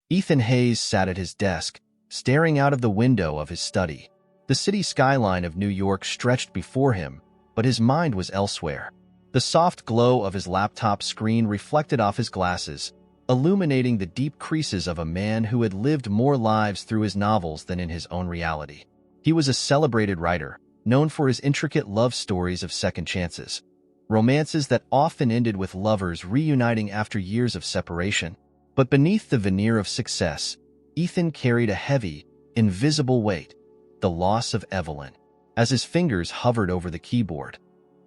Ethan Hayes sat at his desk, staring out of the window of his study. The city skyline of New York stretched before him, but his mind was elsewhere. The soft glow of his laptop screen reflected off his glasses, illuminating the deep creases of a man who had lived more lives through his novels than in his own reality. He was a celebrated writer, known for his intricate love stories of second chances, romances that often ended with lovers reuniting after years of separation. But beneath the veneer of success, Ethan carried a heavy, invisible weight, the loss of Evelyn. As his fingers hovered over the keyboard,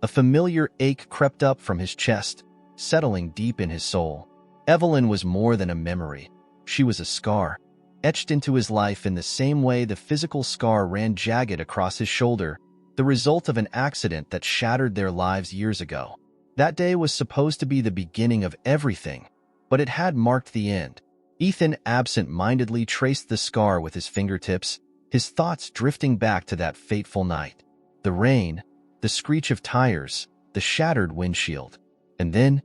a familiar ache crept up from his chest, settling deep in his soul. Evelyn was more than a memory. She was a scar, etched into his life in the same way the physical scar ran jagged across his shoulder, the result of an accident that shattered their lives years ago. That day was supposed to be the beginning of everything, but it had marked the end. Ethan absent-mindedly traced the scar with his fingertips, his thoughts drifting back to that fateful night. The rain, the screech of tires, the shattered windshield. And then,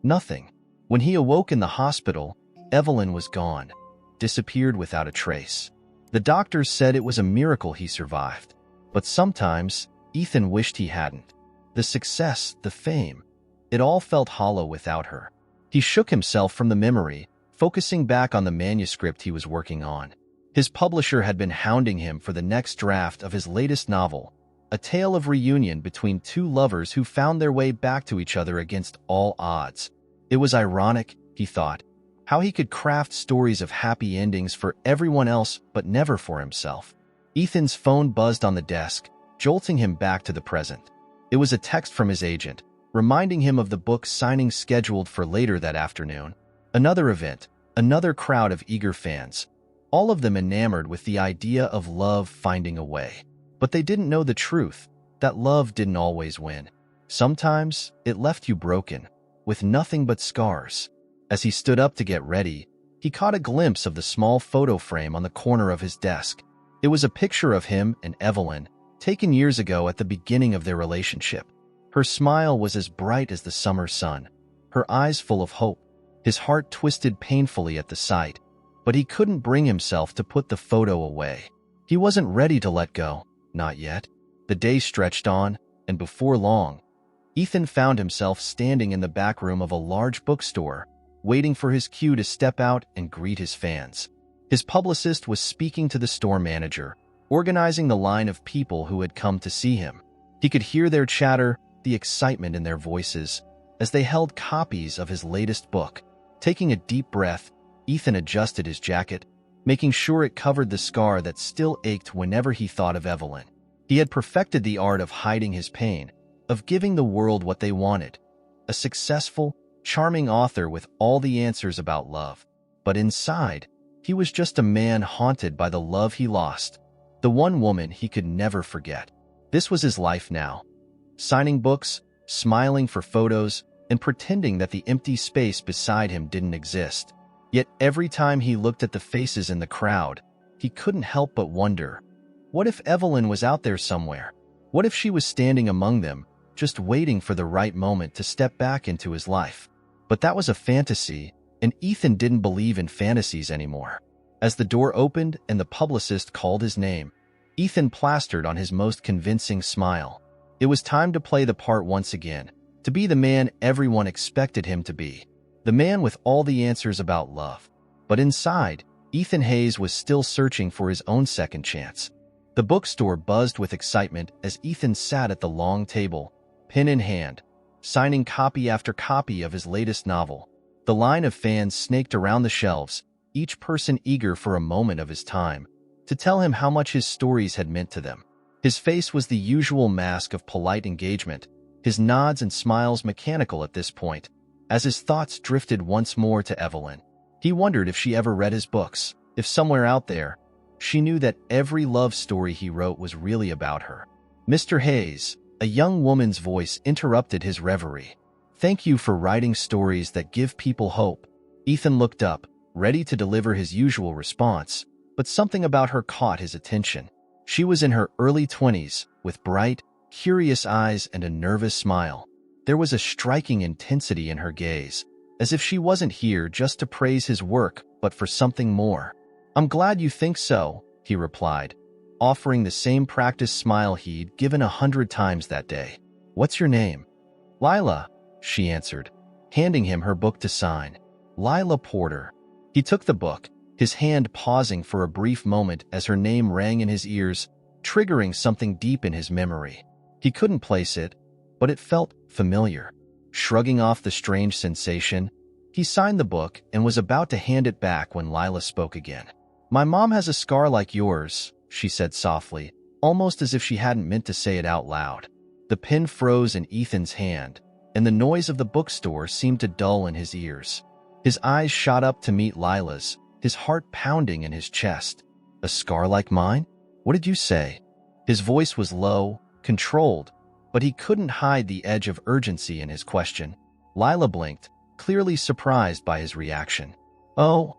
nothing. When he awoke in the hospital, Evelyn was gone, disappeared without a trace. The doctors said it was a miracle he survived. But sometimes, Ethan wished he hadn't. The success, the fame, it all felt hollow without her. He shook himself from the memory, focusing back on the manuscript he was working on. His publisher had been hounding him for the next draft of his latest novel, a tale of reunion between two lovers who found their way back to each other against all odds. It was ironic, he thought, how he could craft stories of happy endings for everyone else but never for himself. Ethan's phone buzzed on the desk, jolting him back to the present. It was a text from his agent, reminding him of the book signing scheduled for later that afternoon. Another event, another crowd of eager fans, all of them enamored with the idea of love finding a way. But they didn't know the truth, that love didn't always win. Sometimes, it left you broken, with nothing but scars. As he stood up to get ready, he caught a glimpse of the small photo frame on the corner of his desk. It was a picture of him and Evelyn, taken years ago at the beginning of their relationship. Her smile was as bright as the summer sun, her eyes full of hope. His heart twisted painfully at the sight, but he couldn't bring himself to put the photo away. He wasn't ready to let go, not yet. The day stretched on, and before long, Ethan found himself standing in the back room of a large bookstore, waiting for his cue to step out and greet his fans. His publicist was speaking to the store manager, organizing the line of people who had come to see him. He could hear their chatter, the excitement in their voices, as they held copies of his latest book. Taking a deep breath, Ethan adjusted his jacket, making sure it covered the scar that still ached whenever he thought of Evelyn. He had perfected the art of hiding his pain, of giving the world what they wanted. A successful, charming author with all the answers about love. But inside, he was just a man haunted by the love he lost, the one woman he could never forget. This was his life now. Signing books, smiling for photos, and pretending that the empty space beside him didn't exist. Yet every time he looked at the faces in the crowd, he couldn't help but wonder, what if Evelyn was out there somewhere? What if she was standing among them, just waiting for the right moment to step back into his life? But that was a fantasy, and Ethan didn't believe in fantasies anymore. As the door opened and the publicist called his name, Ethan plastered on his most convincing smile. It was time to play the part once again, to be the man everyone expected him to be, the man with all the answers about love. But inside, Ethan Hayes was still searching for his own second chance. The bookstore buzzed with excitement as Ethan sat at the long table, pen in hand, signing copy after copy of his latest novel. The line of fans snaked around the shelves, each person eager for a moment of his time, to tell him how much his stories had meant to them. His face was the usual mask of polite engagement, his nods and smiles mechanical at this point, as his thoughts drifted once more to Evelyn. He wondered if she ever read his books, if somewhere out there, she knew that every love story he wrote was really about her. Mr. Hayes, a young woman's voice interrupted his reverie. Thank you for writing stories that give people hope. Ethan looked up, ready to deliver his usual response, but something about her caught his attention. She was in her early 20s, with bright, curious eyes and a nervous smile. There was a striking intensity in her gaze, as if she wasn't here just to praise his work, but for something more. I'm glad you think so, he replied, offering the same practiced smile he'd given 100 times that day. What's your name? Lila, she answered, handing him her book to sign. Lila Porter. He took the book, his hand pausing for a brief moment as her name rang in his ears, triggering something deep in his memory. He couldn't place it, but it felt familiar. Shrugging off the strange sensation, he signed the book and was about to hand it back when Lila spoke again. My mom has a scar like yours, she said softly, almost as if she hadn't meant to say it out loud. The pen froze in Ethan's hand, and the noise of the bookstore seemed to dull in his ears. His eyes shot up to meet Lila's, his heart pounding in his chest. A scar like mine? What did you say? His voice was low, controlled, but he couldn't hide the edge of urgency in his question. Lila blinked, clearly surprised by his reaction. Oh,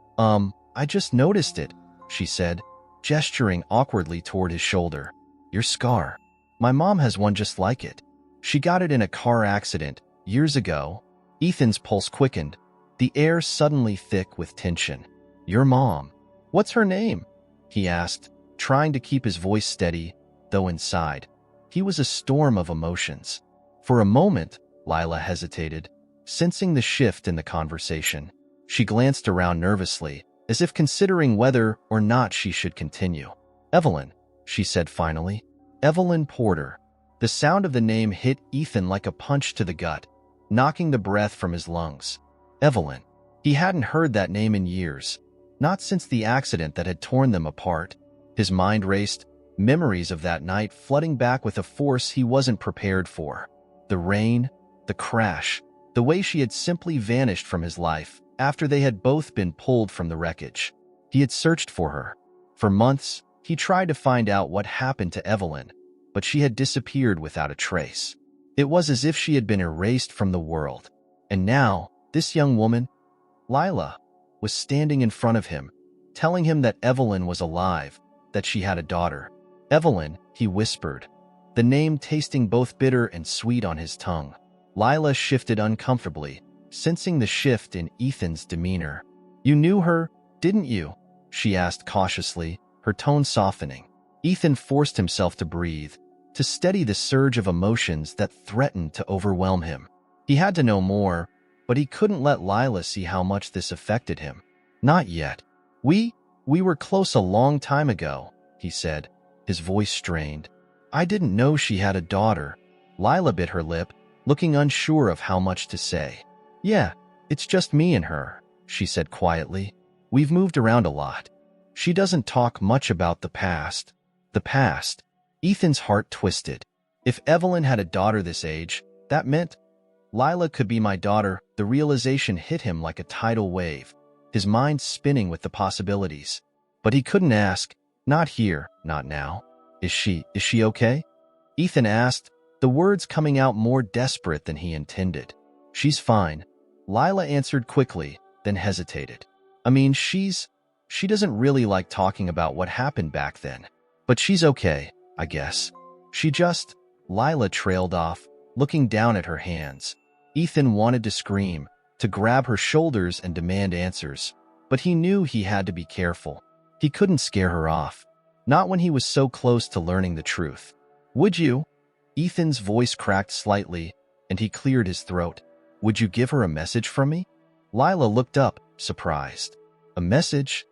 I just noticed it, she said, gesturing awkwardly toward his shoulder. Your scar. My mom has one just like it. She got it in a car accident years ago. Ethan's pulse quickened, the air suddenly thick with tension. Your mom. What's her name? He asked, trying to keep his voice steady, though inside he was a storm of emotions. For a moment, Lila hesitated, sensing the shift in the conversation. She glanced around nervously, as if considering whether or not she should continue. Evelyn, she said finally. Evelyn Porter. The sound of the name hit Ethan like a punch to the gut, knocking the breath from his lungs. Evelyn. He hadn't heard that name in years, not since the accident that had torn them apart. His mind raced, memories of that night flooding back with a force he wasn't prepared for. The rain, the crash, the way she had simply vanished from his life after they had both been pulled from the wreckage. He had searched for her. For months, he tried to find out what happened to Evelyn, but she had disappeared without a trace. It was as if she had been erased from the world. And now, this young woman, Lila, was standing in front of him, telling him that Evelyn was alive, that she had a daughter. Evelyn, he whispered, the name tasting both bitter and sweet on his tongue. Lila shifted uncomfortably, sensing the shift in Ethan's demeanor. You knew her, didn't you? She asked cautiously, her tone softening. Ethan forced himself to breathe, to steady the surge of emotions that threatened to overwhelm him. He had to know more, but he couldn't let Lila see how much this affected him. Not yet. We were close a long time ago, he said, his voice strained. I didn't know she had a daughter. Lila bit her lip, looking unsure of how much to say. Yeah, it's just me and her, she said quietly. We've moved around a lot. She doesn't talk much about the past. The past. Ethan's heart twisted. If Evelyn had a daughter this age, that meant Lila could be my daughter. The realization hit him like a tidal wave, his mind spinning with the possibilities. But he couldn't ask, not here, not now. Is she okay? Ethan asked, the words coming out more desperate than he intended. She's fine. Lila answered quickly, then hesitated. I mean, she doesn't really like talking about what happened back then. But she's okay, I guess. Lila trailed off, looking down at her hands. Ethan wanted to scream, to grab her shoulders and demand answers, but he knew he had to be careful. He couldn't scare her off, not when he was so close to learning the truth. Would you? Ethan's voice cracked slightly, and he cleared his throat. Would you give her a message from me? Lila looked up, surprised. A message?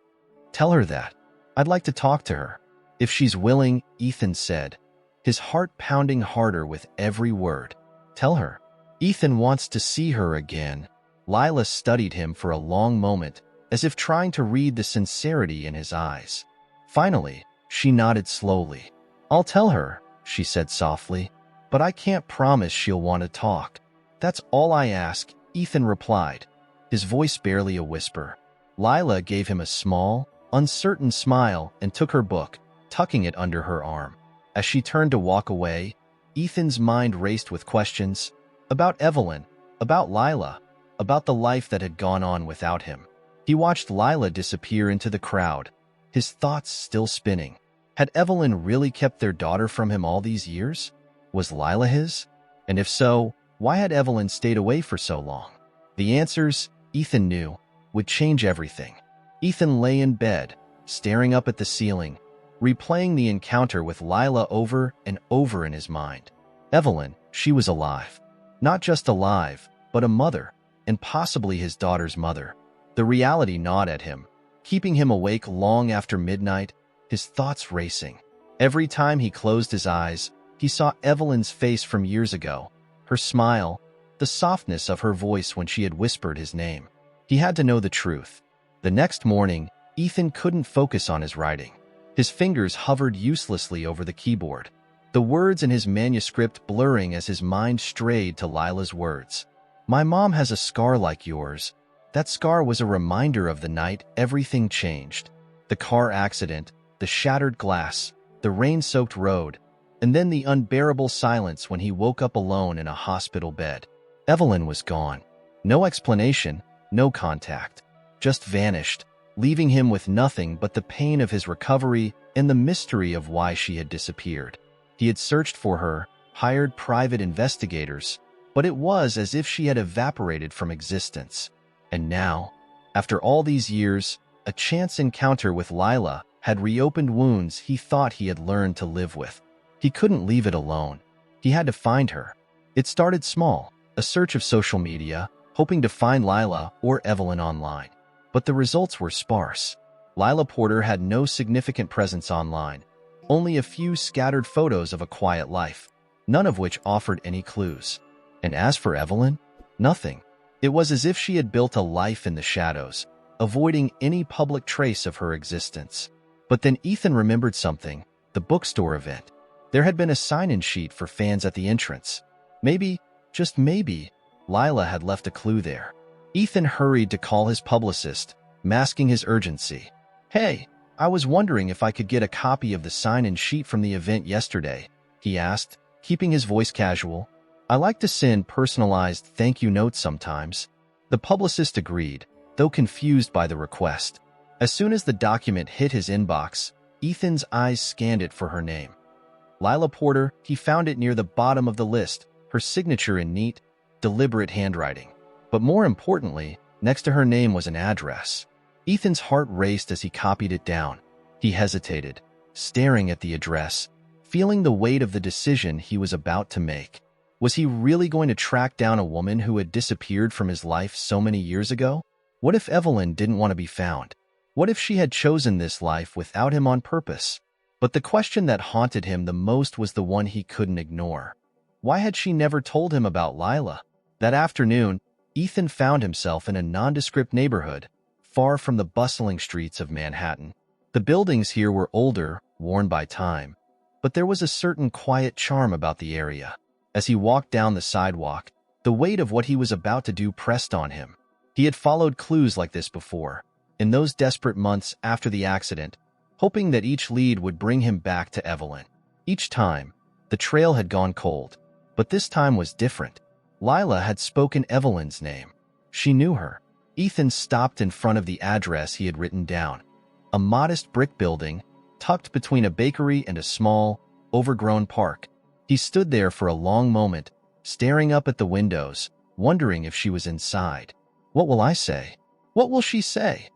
Tell her that. I'd like to talk to her. If she's willing, Ethan said, his heart pounding harder with every word. Tell her. Ethan wants to see her again. Lila studied him for a long moment, as if trying to read the sincerity in his eyes. Finally, she nodded slowly. I'll tell her, she said softly, but I can't promise she'll want to talk. That's all I ask, Ethan replied, his voice barely a whisper. Lila gave him a small, uncertain smile and took her book, tucking it under her arm. As she turned to walk away, Ethan's mind raced with questions about Evelyn, about Lila, about the life that had gone on without him. He watched Lila disappear into the crowd, his thoughts still spinning. Had Evelyn really kept their daughter from him all these years? Was Lila his? And if so, why had Evelyn stayed away for so long? The answers, Ethan knew, would change everything. Ethan lay in bed, staring up at the ceiling, replaying the encounter with Lila over and over in his mind. Evelyn, she was alive. Not just alive, but a mother, and possibly his daughter's mother. The reality gnawed at him, keeping him awake long after midnight, his thoughts racing. Every time he closed his eyes, he saw Evelyn's face from years ago, her smile, the softness of her voice when she had whispered his name. He had to know the truth. The next morning, Ethan couldn't focus on his writing. His fingers hovered uselessly over the keyboard, the words in his manuscript blurring as his mind strayed to Lila's words. "My mom has a scar like yours." That scar was a reminder of the night everything changed. The car accident, the shattered glass, the rain-soaked road, and then the unbearable silence when he woke up alone in a hospital bed. Evelyn was gone. No explanation, no contact. Just vanished, leaving him with nothing but the pain of his recovery and the mystery of why she had disappeared. He had searched for her, hired private investigators, but it was as if she had evaporated from existence. And now, after all these years, a chance encounter with Lila had reopened wounds he thought he had learned to live with. He couldn't leave it alone. He had to find her. It started small, a search of social media, hoping to find Lila or Evelyn online. But the results were sparse. Lila Porter had no significant presence online, only a few scattered photos of a quiet life, none of which offered any clues. And as for Evelyn, nothing. It was as if she had built a life in the shadows, avoiding any public trace of her existence. But then Ethan remembered something, the bookstore event. There had been a sign-in sheet for fans at the entrance. Maybe, just maybe, Lila had left a clue there. Ethan hurried to call his publicist, masking his urgency. "Hey, I was wondering if I could get a copy of the sign-in sheet from the event yesterday," he asked, keeping his voice casual. "I like to send personalized thank you notes sometimes." The publicist agreed, though confused by the request. As soon as the document hit his inbox, Ethan's eyes scanned it for her name. Lila Porter, he found it near the bottom of the list, her signature in neat, deliberate handwriting. But more importantly, next to her name was an address. Ethan's heart raced as he copied it down. He hesitated, staring at the address, feeling the weight of the decision he was about to make. Was he really going to track down a woman who had disappeared from his life so many years ago? What if Evelyn didn't want to be found? What if she had chosen this life without him on purpose? But the question that haunted him the most was the one he couldn't ignore. Why had she never told him about Lila? That afternoon, Ethan found himself in a nondescript neighborhood, far from the bustling streets of Manhattan. The buildings here were older, worn by time, but there was a certain quiet charm about the area. As he walked down the sidewalk, the weight of what he was about to do pressed on him. He had followed clues like this before, in those desperate months after the accident, hoping that each lead would bring him back to Evelyn. Each time, the trail had gone cold, but this time was different. Lila had spoken Evelyn's name. She knew her. Ethan stopped in front of the address he had written down. A modest brick building, tucked between a bakery and a small, overgrown park. He stood there for a long moment, staring up at the windows, wondering if she was inside. What will I say? What will she say?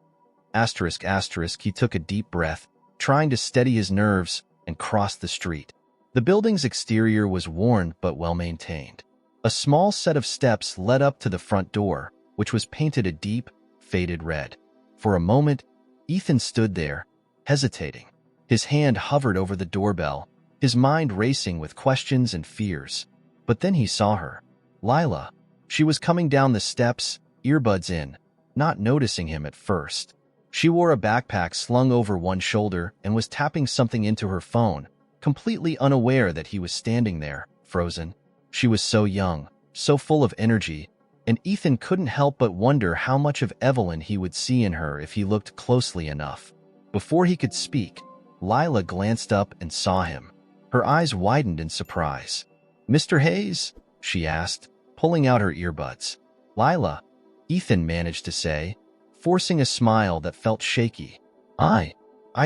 Asterisk, asterisk, he took a deep breath, trying to steady his nerves, and crossed the street. The building's exterior was worn but well-maintained. A small set of steps led up to the front door, which was painted a deep, faded red. For a moment, Ethan stood there, hesitating. His hand hovered over the doorbell, his mind racing with questions and fears. But then he saw her. Lila. She was coming down the steps, earbuds in, not noticing him at first. She wore a backpack slung over one shoulder and was tapping something into her phone, completely unaware that he was standing there, frozen. She was so young, so full of energy, and Ethan couldn't help but wonder how much of Evelyn he would see in her if he looked closely enough. Before he could speak, Lila glanced up and saw him. Her eyes widened in surprise. "Mr. Hayes?" she asked, pulling out her earbuds. "Lila," Ethan managed to say, forcing a smile that felt shaky. I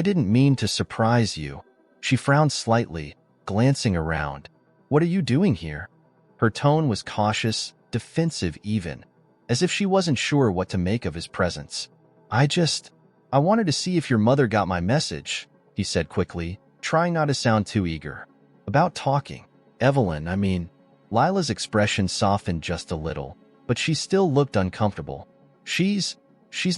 didn't mean to surprise you." She frowned slightly, glancing around. "What are you doing here?" Her tone was cautious, defensive even, as if she wasn't sure what to make of his presence. I wanted to see if your mother got my message, he said quickly, trying not to sound too eager. About talking. Evelyn, I mean. Lila's expression softened just a little, but she still looked uncomfortable. She's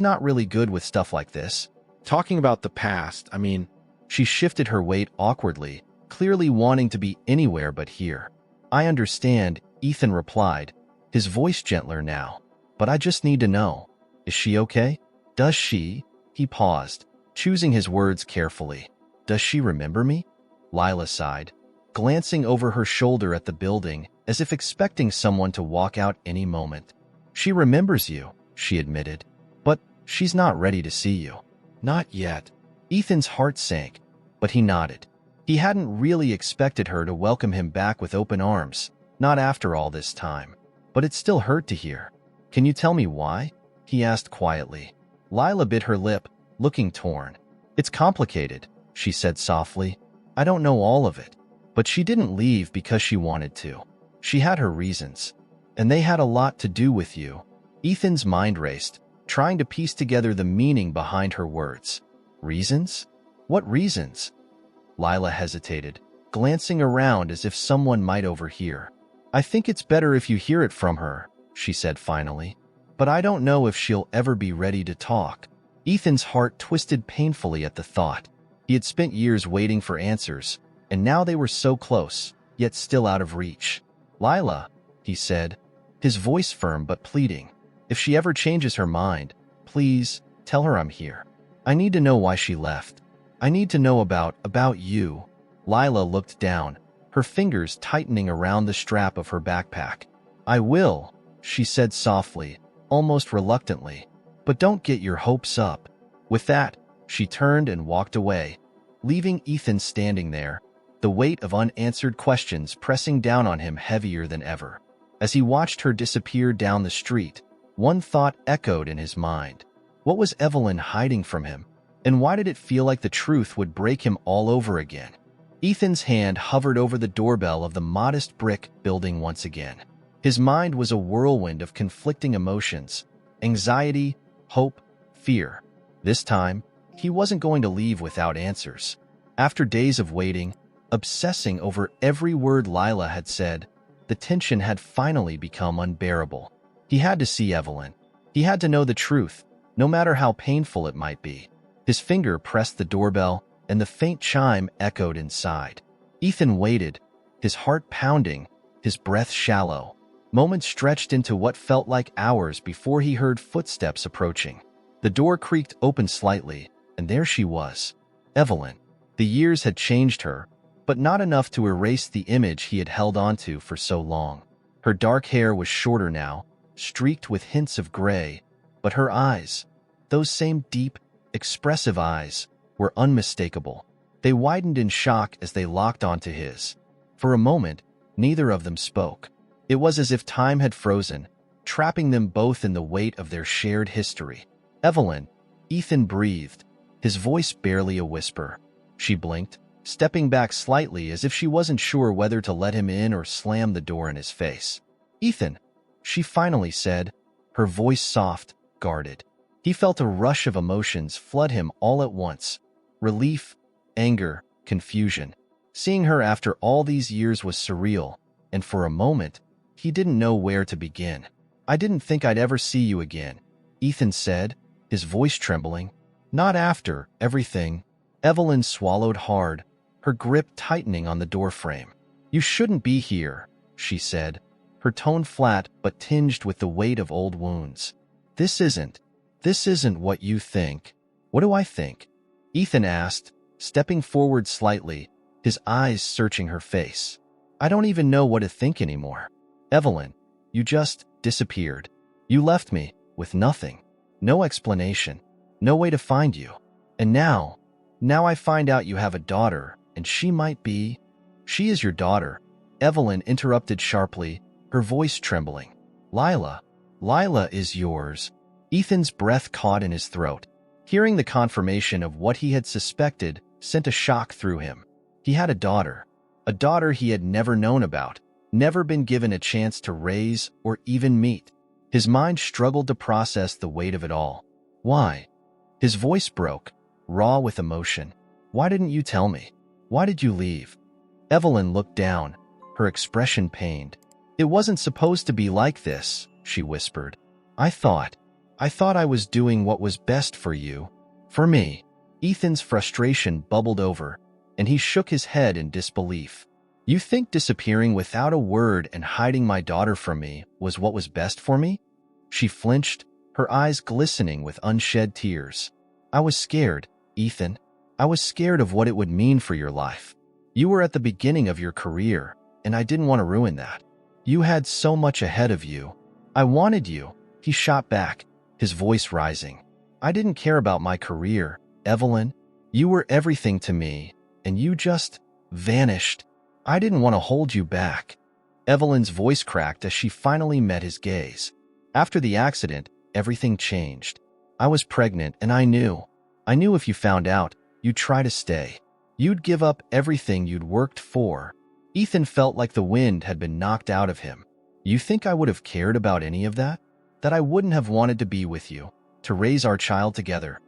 not really good with stuff like this. Talking about the past, I mean. She shifted her weight awkwardly, clearly wanting to be anywhere but here. I understand, Ethan replied, his voice gentler now. But I just need to know. Is she okay? Does she? He paused, choosing his words carefully. Does she remember me? Lila sighed, glancing over her shoulder at the building as if expecting someone to walk out any moment. She remembers you, she admitted, but she's not ready to see you. Not yet. Ethan's heart sank, but he nodded. He hadn't really expected her to welcome him back with open arms, not after all this time. But it still hurt to hear. Can you tell me why? He asked quietly. Lila bit her lip, looking torn. It's complicated, she said softly. I don't know all of it. But she didn't leave because she wanted to. She had her reasons. And they had a lot to do with you. Ethan's mind raced, trying to piece together the meaning behind her words. Reasons? What reasons? Lila hesitated, glancing around as if someone might overhear. I think it's better if you hear it from her, she said finally. But I don't know if she'll ever be ready to talk. Ethan's heart twisted painfully at the thought. He had spent years waiting for answers, and now they were so close, yet still out of reach. Lila, he said, his voice firm but pleading. If she ever changes her mind, please tell her I'm here. I need to know why she left. I need to know about you. Lila looked down, her fingers tightening around the strap of her backpack. I will, she said softly, almost reluctantly. But don't get your hopes up. With that, she turned and walked away, leaving Ethan standing there, the weight of unanswered questions pressing down on him heavier than ever. As he watched her disappear down the street, one thought echoed in his mind. What was Evelyn hiding from him? And why did it feel like the truth would break him all over again? Ethan's hand hovered over the doorbell of the modest brick building once again. His mind was a whirlwind of conflicting emotions, anxiety, hope, fear. This time, he wasn't going to leave without answers. After days of waiting, obsessing over every word Lila had said, the tension had finally become unbearable. He had to see Evelyn. He had to know the truth, no matter how painful it might be. His finger pressed the doorbell, and the faint chime echoed inside. Ethan waited, his heart pounding, his breath shallow. Moments stretched into what felt like hours before he heard footsteps approaching. The door creaked open slightly, and there she was. Evelyn. The years had changed her, but not enough to erase the image he had held onto for so long. Her dark hair was shorter now, streaked with hints of gray, but her eyes, those same deep, expressive eyes, were unmistakable. They widened in shock as they locked onto his. For a moment, neither of them spoke. It was as if time had frozen, trapping them both in the weight of their shared history. Evelyn, Ethan breathed, his voice barely a whisper. She blinked, stepping back slightly as if she wasn't sure whether to let him in or slam the door in his face. Ethan, she finally said, her voice soft, guarded. He felt a rush of emotions flood him all at once. Relief, anger, confusion. Seeing her after all these years was surreal, and for a moment, he didn't know where to begin. I didn't think I'd ever see you again, Ethan said, his voice trembling. Not after everything. Evelyn swallowed hard, her grip tightening on the doorframe. You shouldn't be here, she said, her tone flat but tinged with the weight of old wounds. This isn't what you think. What do I think? Ethan asked, stepping forward slightly, his eyes searching her face. I don't even know what to think anymore. Evelyn, you just disappeared. You left me with nothing. No explanation. No way to find you. And now I find out you have a daughter, and she is your daughter. Evelyn interrupted sharply, her voice trembling. Lila is yours. Ethan's breath caught in his throat. Hearing the confirmation of what he had suspected sent a shock through him. He had a daughter he had never known about, never been given a chance to raise or even meet. His mind struggled to process the weight of it all. Why? His voice broke, raw with emotion. Why didn't you tell me? Why did you leave? Evelyn looked down, her expression pained. It wasn't supposed to be like this, she whispered. I thought I was doing what was best for you. For me. Ethan's frustration bubbled over, and he shook his head in disbelief. You think disappearing without a word and hiding my daughter from me was what was best for me? She flinched, her eyes glistening with unshed tears. I was scared, Ethan. I was scared of what it would mean for your life. You were at the beginning of your career, and I didn't want to ruin that. You had so much ahead of you. I wanted you, he shot back, his voice rising. I didn't care about my career, Evelyn. You were everything to me, and you just vanished. I didn't want to hold you back. Evelyn's voice cracked as she finally met his gaze. After the accident, everything changed. I was pregnant, and I knew if you found out, you'd try to stay. You'd give up everything you'd worked for. Ethan felt like the wind had been knocked out of him. You think I would have cared about any of that? That I wouldn't have wanted to be with you, to raise our child together?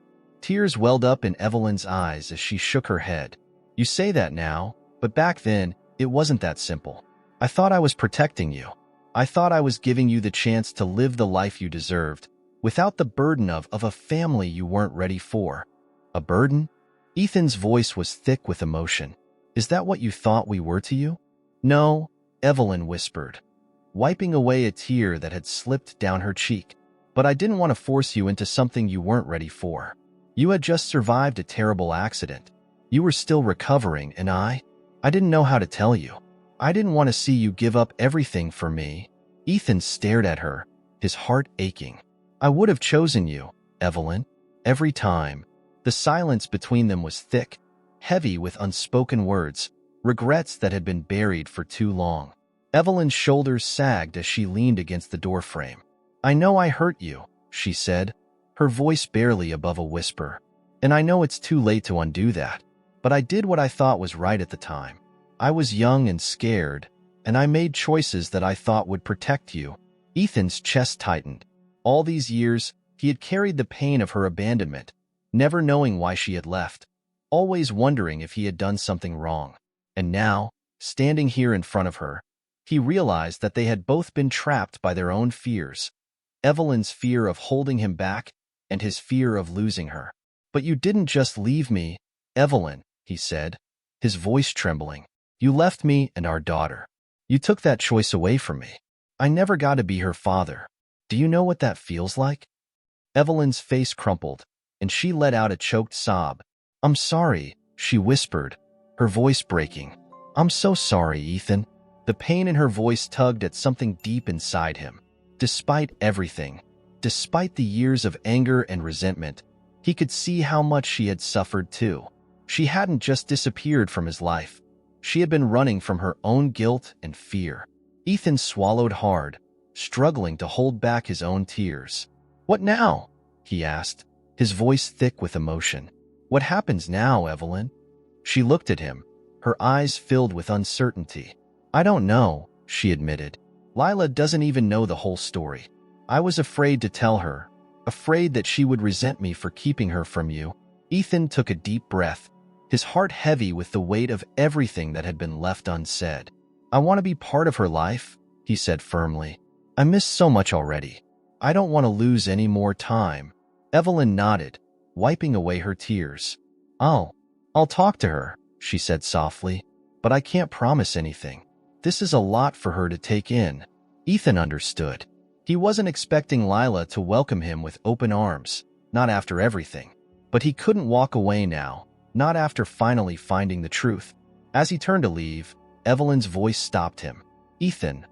Tears welled up in Evelyn's eyes as she shook her head. You say that now, but back then, it wasn't that simple. I thought I was protecting you. I thought I was giving you the chance to live the life you deserved, without the burden of a family you weren't ready for. A burden? Ethan's voice was thick with emotion. Is that what you thought we were to you? No, Evelyn whispered, wiping away a tear that had slipped down her cheek. But I didn't want to force you into something you weren't ready for. You had just survived a terrible accident. You were still recovering, and I didn't know how to tell you. I didn't want to see you give up everything for me. Ethan stared at her, his heart aching. I would have chosen you, Evelyn, every time. The silence between them was thick, heavy with unspoken words, regrets that had been buried for too long. Evelyn's shoulders sagged as she leaned against the doorframe. I know I hurt you, she said, her voice barely above a whisper. And I know it's too late to undo that, but I did what I thought was right at the time. I was young and scared, and I made choices that I thought would protect you. Ethan's chest tightened. All these years, he had carried the pain of her abandonment, never knowing why she had left, always wondering if he had done something wrong. And now, standing here in front of her, he realized that they had both been trapped by their own fears. Evelyn's fear of holding him back, and his fear of losing her. But you didn't just leave me, Evelyn, he said, his voice trembling. You left me and our daughter. You took that choice away from me. I never got to be her father. Do you know what that feels like? Evelyn's face crumpled, and she let out a choked sob. I'm sorry, she whispered, her voice breaking. I'm so sorry, Ethan. The pain in her voice tugged at something deep inside him. Despite everything, despite the years of anger and resentment, he could see how much she had suffered too. She hadn't just disappeared from his life. She had been running from her own guilt and fear. Ethan swallowed hard, struggling to hold back his own tears. What now? He asked, his voice thick with emotion. What happens now, Evelyn? She looked at him, her eyes filled with uncertainty. I don't know, she admitted. Lila doesn't even know the whole story. I was afraid to tell her, afraid that she would resent me for keeping her from you. Ethan took a deep breath, his heart heavy with the weight of everything that had been left unsaid. I want to be part of her life, he said firmly. I miss so much already. I don't want to lose any more time. Evelyn nodded, wiping away her tears. I'll talk to her, she said softly, but I can't promise anything. This is a lot for her to take in. Ethan understood. He wasn't expecting Lila to welcome him with open arms, not after everything. But he couldn't walk away now, not after finally finding the truth. As he turned to leave, Evelyn's voice stopped him. Ethan,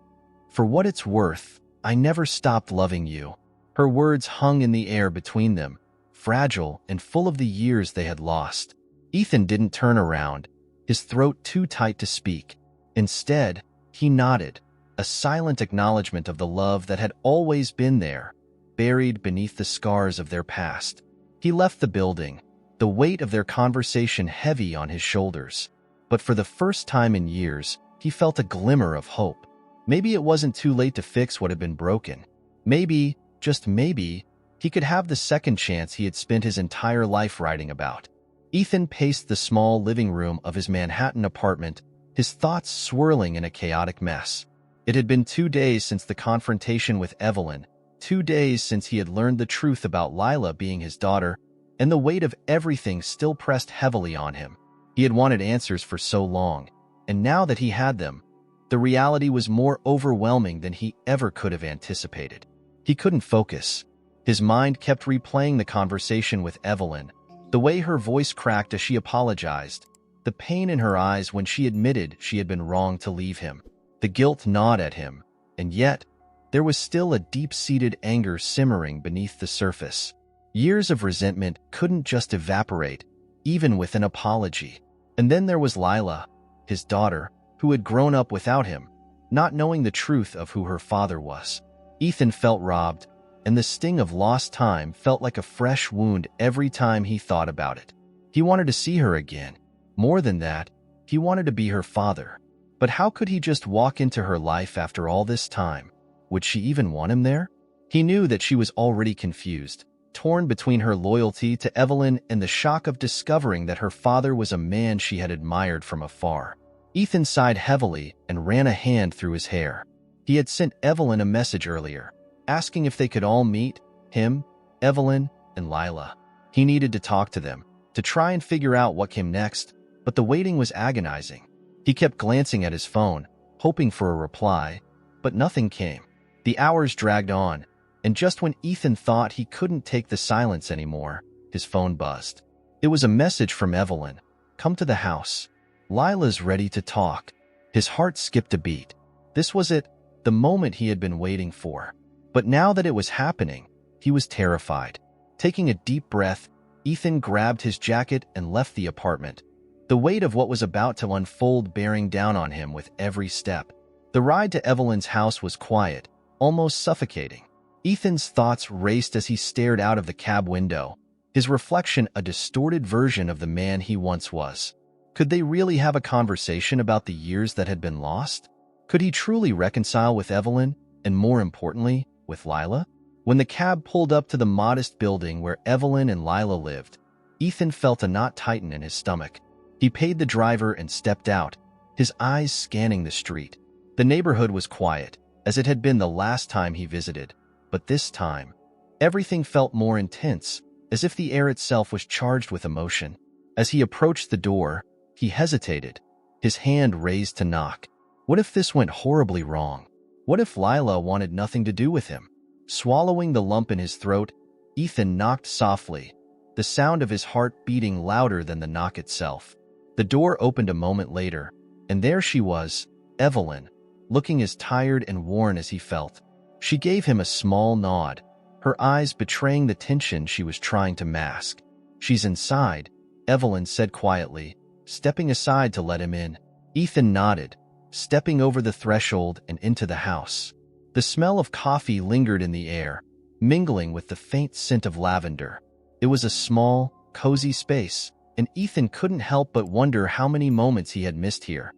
for what it's worth, I never stopped loving you. Her words hung in the air between them, fragile and full of the years they had lost. Ethan didn't turn around, his throat too tight to speak. Instead, he nodded, a silent acknowledgement of the love that had always been there, buried beneath the scars of their past. He left the building, the weight of their conversation heavy on his shoulders. But for the first time in years, he felt a glimmer of hope. Maybe it wasn't too late to fix what had been broken. Maybe, just maybe, He could have the second chance he had spent his entire life writing about. Ethan paced the small living room of his Manhattan apartment, his thoughts swirling in a chaotic mess. It had been 2 days since the confrontation with Evelyn, 2 days since he had learned the truth about Lila being his daughter, and the weight of everything still pressed heavily on him. He had wanted answers for so long, and now that he had them, the reality was more overwhelming than he ever could have anticipated. He couldn't focus. His mind kept replaying the conversation with Evelyn, the way her voice cracked as she apologized, the pain in her eyes when she admitted she had been wrong to leave him, the guilt gnawed at him, and yet, there was still a deep-seated anger simmering beneath the surface. Years of resentment couldn't just evaporate, even with an apology. And then there was Lila, his daughter, who had grown up without him, not knowing the truth of who her father was. Ethan felt robbed, and the sting of lost time felt like a fresh wound every time he thought about it. He wanted to see her again. More than that, he wanted to be her father. But how could he just walk into her life after all this time? Would she even want him there? He knew that she was already confused, torn between her loyalty to Evelyn and the shock of discovering that her father was a man she had admired from afar. Ethan sighed heavily and ran a hand through his hair. He had sent Evelyn a message earlier, asking if they could all meet, him, Evelyn, and Lila. He needed to talk to them, to try and figure out what came next, but the waiting was agonizing. He kept glancing at his phone, hoping for a reply, but nothing came. The hours dragged on, and just when Ethan thought he couldn't take the silence anymore, his phone buzzed. It was a message from Evelyn. "Come to the house. Lila's ready to talk." His heart skipped a beat. This was it, the moment he had been waiting for. But now that it was happening, he was terrified. Taking a deep breath, Ethan grabbed his jacket and left the apartment, the weight of what was about to unfold bearing down on him with every step. The ride to Evelyn's house was quiet, almost suffocating. Ethan's thoughts raced as he stared out of the cab window, his reflection a distorted version of the man he once was. Could they really have a conversation about the years that had been lost? Could he truly reconcile with Evelyn, and more importantly, with Lila? When the cab pulled up to the modest building where Evelyn and Lila lived, Ethan felt a knot tighten in his stomach. He paid the driver and stepped out, his eyes scanning the street. The neighborhood was quiet, as it had been the last time he visited. But this time, everything felt more intense, as if the air itself was charged with emotion. As he approached the door, he hesitated, his hand raised to knock. What if this went horribly wrong? What if Lila wanted nothing to do with him? Swallowing the lump in his throat, Ethan knocked softly, the sound of his heart beating louder than the knock itself. The door opened a moment later, and there she was, Evelyn, looking as tired and worn as he felt. She gave him a small nod, her eyes betraying the tension she was trying to mask. "She's inside," Evelyn said quietly, stepping aside to let him in. Ethan nodded, stepping over the threshold and into the house. The smell of coffee lingered in the air, mingling with the faint scent of lavender. It was a small, cozy space, and Ethan couldn't help but wonder how many moments he had missed here.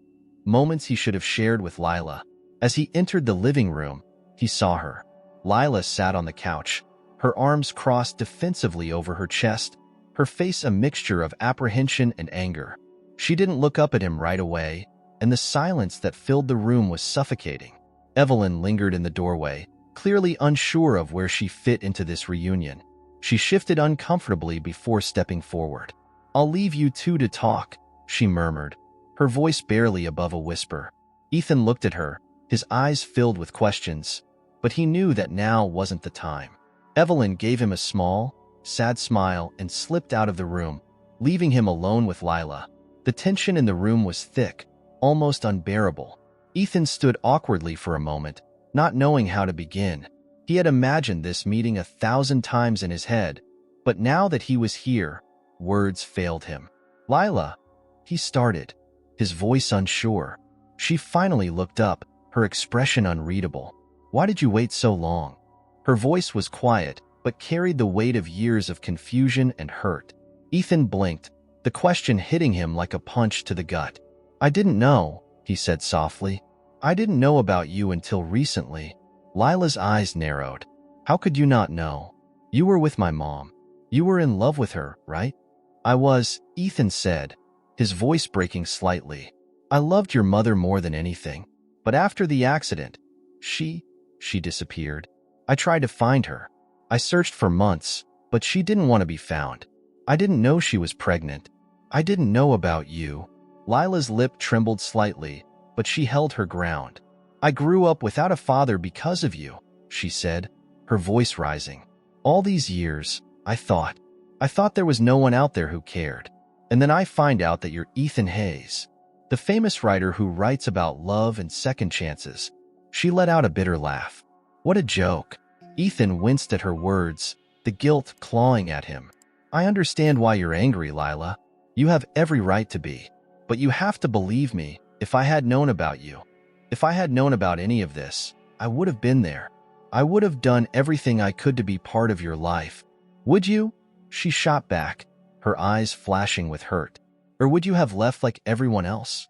Moments he should have shared with Lila. As he entered the living room, he saw her. Lila sat on the couch, her arms crossed defensively over her chest, her face a mixture of apprehension and anger. She didn't look up at him right away, and the silence that filled the room was suffocating. Evelyn lingered in the doorway, clearly unsure of where she fit into this reunion. She shifted uncomfortably before stepping forward. "I'll leave you two to talk," she murmured, her voice barely above a whisper. Ethan looked at her, his eyes filled with questions, but he knew that now wasn't the time. Evelyn gave him a small, sad smile and slipped out of the room, leaving him alone with Lila. The tension in the room was thick, almost unbearable. Ethan stood awkwardly for a moment, not knowing how to begin. He had imagined this meeting 1,000 times in his head, but now that he was here, words failed him. "Lila," he started, his voice unsure. She finally looked up, her expression unreadable. "Why did you wait so long?" Her voice was quiet, but carried the weight of years of confusion and hurt. Ethan blinked, the question hitting him like a punch to the gut. "I didn't know," he said softly. "I didn't know about you until recently." Lila's eyes narrowed. "How could you not know? You were with my mom. You were in love with her, right? I was, Ethan said, his voice breaking slightly. I loved your mother more than anything. But after the accident, she disappeared. I tried to find her. I searched for months, but she didn't want to be found. I didn't know she was pregnant. I didn't know about you. Lila's lip trembled slightly, but she held her ground. I grew up without a father because of you, she said, her voice rising. All these years, I thought there was no one out there who cared. And then I find out that you're Ethan Hayes, the famous writer who writes about love and second chances. She let out a bitter laugh. What a joke. Ethan winced at her words, the guilt clawing at him. I understand why you're angry, Lila. You have every right to be. But you have to believe me, if I had known about you, if I had known about any of this, I would have been there. I would have done everything I could to be part of your life. Would you? She shot back, her eyes flashing with hurt. Or would you have left like everyone else?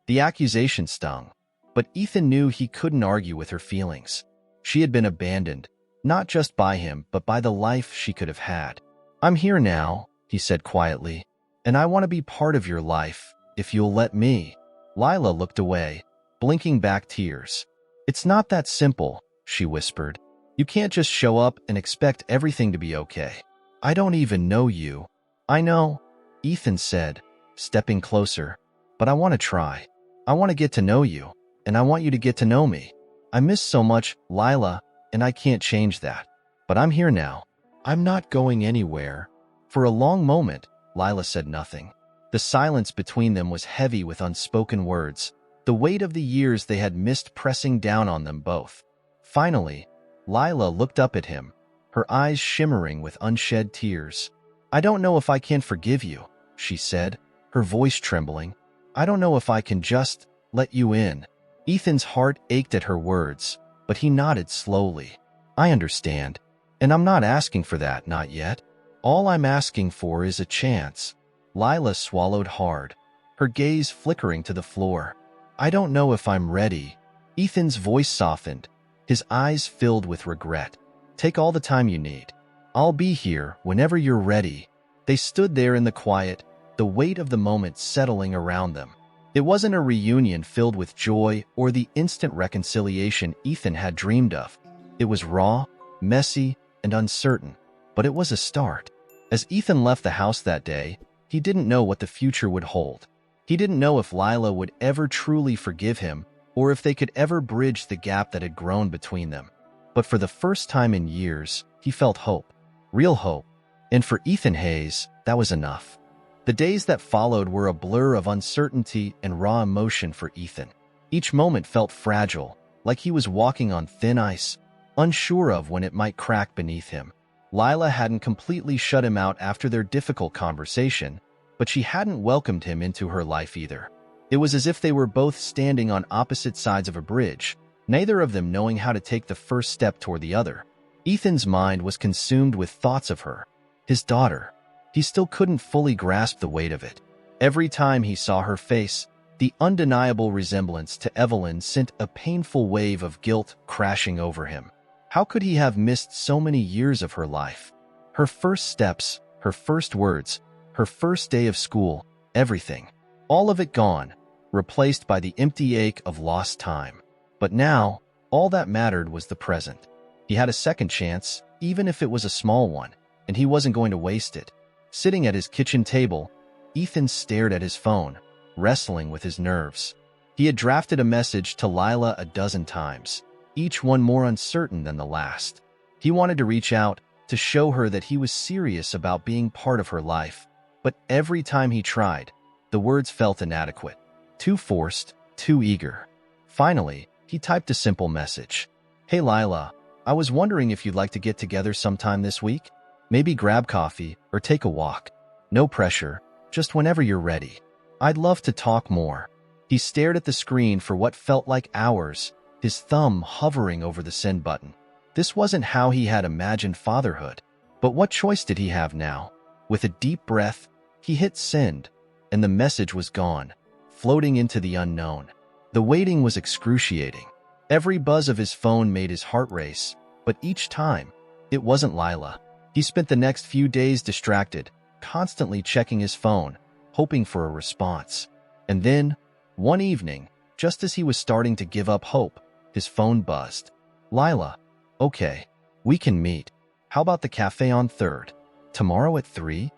The accusation stung, but Ethan knew he couldn't argue with her feelings. She had been abandoned, not just by him, but by the life she could have had. I'm here now, he said quietly, and I want to be part of your life, if you'll let me. Lila looked away, blinking back tears. It's not that simple, she whispered. You can't just show up and expect everything to be okay. I don't even know you. I know, Ethan said, stepping closer, but I want to try. I want to get to know you, and I want you to get to know me. I miss so much, Lila, and I can't change that. But I'm here now. I'm not going anywhere. For a long moment, Lila said nothing. The silence between them was heavy with unspoken words, the weight of the years they had missed pressing down on them both. Finally, Lila looked up at him, her eyes shimmering with unshed tears. I don't know if I can forgive you, she said, her voice trembling. I don't know if I can just let you in. Ethan's heart ached at her words, but he nodded slowly. I understand, and I'm not asking for that, not yet. All I'm asking for is a chance. Lila swallowed hard, her gaze flickering to the floor. I don't know if I'm ready. Ethan's voice softened, his eyes filled with regret. Take all the time you need. I'll be here whenever you're ready. They stood there in the quiet, the weight of the moment settling around them. It wasn't a reunion filled with joy or the instant reconciliation Ethan had dreamed of. It was raw, messy, and uncertain, but it was a start. As Ethan left the house that day, he didn't know what the future would hold. He didn't know if Lila would ever truly forgive him or if they could ever bridge the gap that had grown between them. But for the first time in years, he felt hope. Real hope. And for Ethan Hayes, that was enough. The days that followed were a blur of uncertainty and raw emotion for Ethan. Each moment felt fragile, like he was walking on thin ice, unsure of when it might crack beneath him. Lila hadn't completely shut him out after their difficult conversation, but she hadn't welcomed him into her life either. It was as if they were both standing on opposite sides of a bridge, neither of them knowing how to take the first step toward the other. Ethan's mind was consumed with thoughts of her, his daughter. He still couldn't fully grasp the weight of it. Every time he saw her face, the undeniable resemblance to Evelyn sent a painful wave of guilt crashing over him. How could he have missed so many years of her life? Her first steps, her first words, her first day of school, everything. All of it gone, replaced by the empty ache of lost time. But now, all that mattered was the present. He had a second chance, even if it was a small one, and he wasn't going to waste it. Sitting at his kitchen table, Ethan stared at his phone, wrestling with his nerves. He had drafted a message to Lila a dozen times, each one more uncertain than the last. He wanted to reach out, to show her that he was serious about being part of her life, but every time he tried, the words felt inadequate, too forced, too eager. Finally, he typed a simple message. Hey Lila, I was wondering if you'd like to get together sometime this week? Maybe grab coffee or take a walk. No pressure, just whenever you're ready. I'd love to talk more. He stared at the screen for what felt like hours, his thumb hovering over the send button. This wasn't how he had imagined fatherhood. But what choice did he have now? With a deep breath, he hit send, and the message was gone, floating into the unknown. The waiting was excruciating. Every buzz of his phone made his heart race, but each time, it wasn't Lila. He spent the next few days distracted, constantly checking his phone, hoping for a response. And then, one evening, just as he was starting to give up hope, his phone buzzed. "Lila, okay, we can meet. How about the cafe on 3rd? Tomorrow at 3?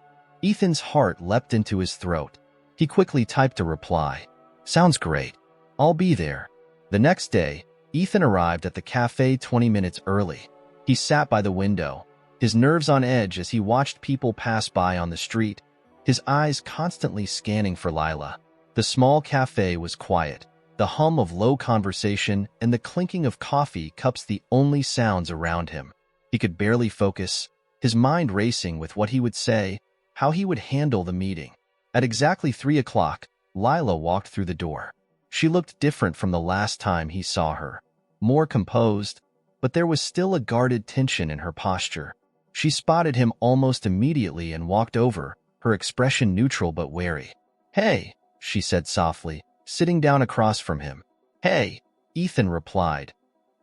Ethan's heart leapt into his throat. He quickly typed a reply. "Sounds great. I'll be there." The next day, Ethan arrived at the cafe 20 minutes early. He sat by the window, his nerves on edge as he watched people pass by on the street, his eyes constantly scanning for Lila. The small cafe was quiet, the hum of low conversation and the clinking of coffee cups the only sounds around him. He could barely focus, his mind racing with what he would say, how he would handle the meeting. At exactly 3 o'clock, Lila walked through the door. She looked different from the last time he saw her. More composed, but there was still a guarded tension in her posture. She spotted him almost immediately and walked over, her expression neutral but wary. "Hey," she said softly, sitting down across from him. "Hey," Ethan replied,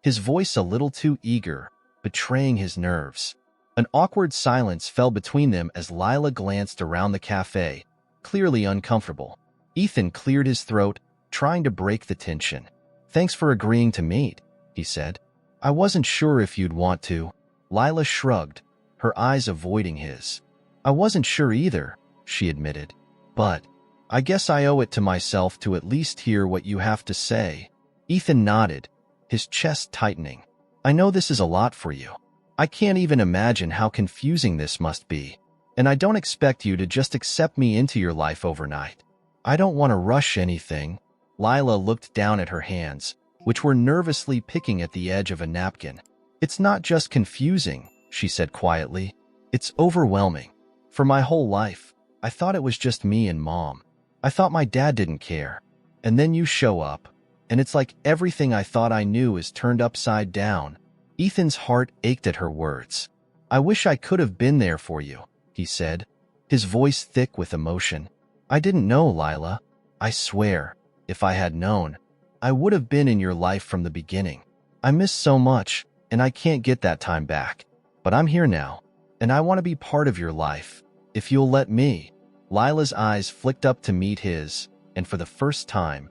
his voice a little too eager, betraying his nerves. An awkward silence fell between them as Lila glanced around the cafe, clearly uncomfortable. Ethan cleared his throat, trying to break the tension. "Thanks for agreeing to meet," he said. "I wasn't sure if you'd want to." Lila shrugged, her eyes avoiding his. "I wasn't sure either," she admitted. "But I guess I owe it to myself to at least hear what you have to say." Ethan nodded, his chest tightening. "I know this is a lot for you. I can't even imagine how confusing this must be. And I don't expect you to just accept me into your life overnight. I don't want to rush anything." Lila looked down at her hands, which were nervously picking at the edge of a napkin. "It's not just confusing," she said quietly. "It's overwhelming. For my whole life, I thought it was just me and Mom. I thought my dad didn't care. And then you show up, and it's like everything I thought I knew is turned upside down." Ethan's heart ached at her words. "I wish I could have been there for you," he said, his voice thick with emotion. "I didn't know, Lila. I swear, if I had known, I would have been in your life from the beginning. I miss so much, and I can't get that time back. But I'm here now, and I want to be part of your life, if you'll let me." Lila's eyes flicked up to meet his, and for the first time,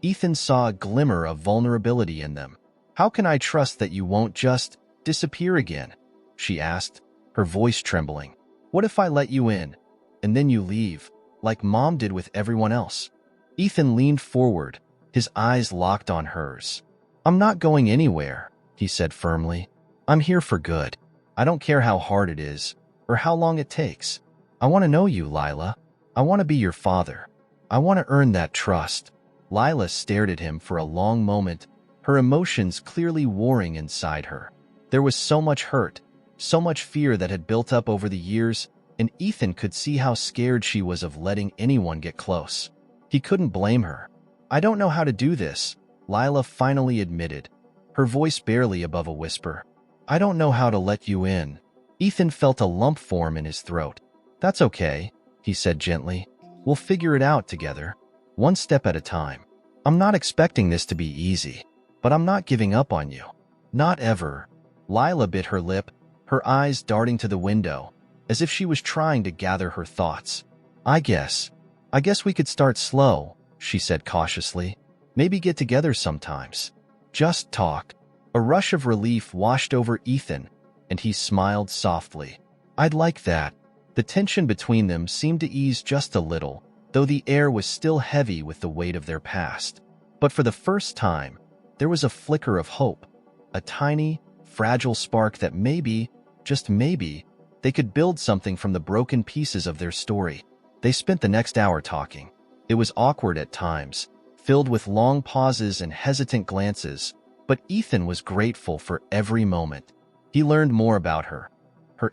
Ethan saw a glimmer of vulnerability in them. "How can I trust that you won't just disappear again?" she asked, her voice trembling. "What if I let you in, and then you leave, like Mom did with everyone else?" Ethan leaned forward, his eyes locked on hers. "I'm not going anywhere," he said firmly. "I'm here for good. I don't care how hard it is, or how long it takes. I want to know you, Lila. I want to be your father. I want to earn that trust." Lila stared at him for a long moment, her emotions clearly warring inside her. There was so much hurt, so much fear that had built up over the years, and Ethan could see how scared she was of letting anyone get close. He couldn't blame her. "I don't know how to do this," Lila finally admitted, her voice barely above a whisper. "I don't know how to let you in." Ethan felt a lump form in his throat. "That's okay," he said gently. "We'll figure it out together, one step at a time. I'm not expecting this to be easy, but I'm not giving up on you. Not ever." Lila bit her lip, her eyes darting to the window, as if she was trying to gather her thoughts. I guess we could start slow," she said cautiously. "Maybe get together sometimes. Just talk." A rush of relief washed over Ethan, and he smiled softly. "I'd like that." The tension between them seemed to ease just a little, though the air was still heavy with the weight of their past. But for the first time, there was a flicker of hope, a tiny, fragile spark that maybe, just maybe, they could build something from the broken pieces of their story. They spent the next hour talking. It was awkward at times, filled with long pauses and hesitant glances, but Ethan was grateful for every moment. He learned more about her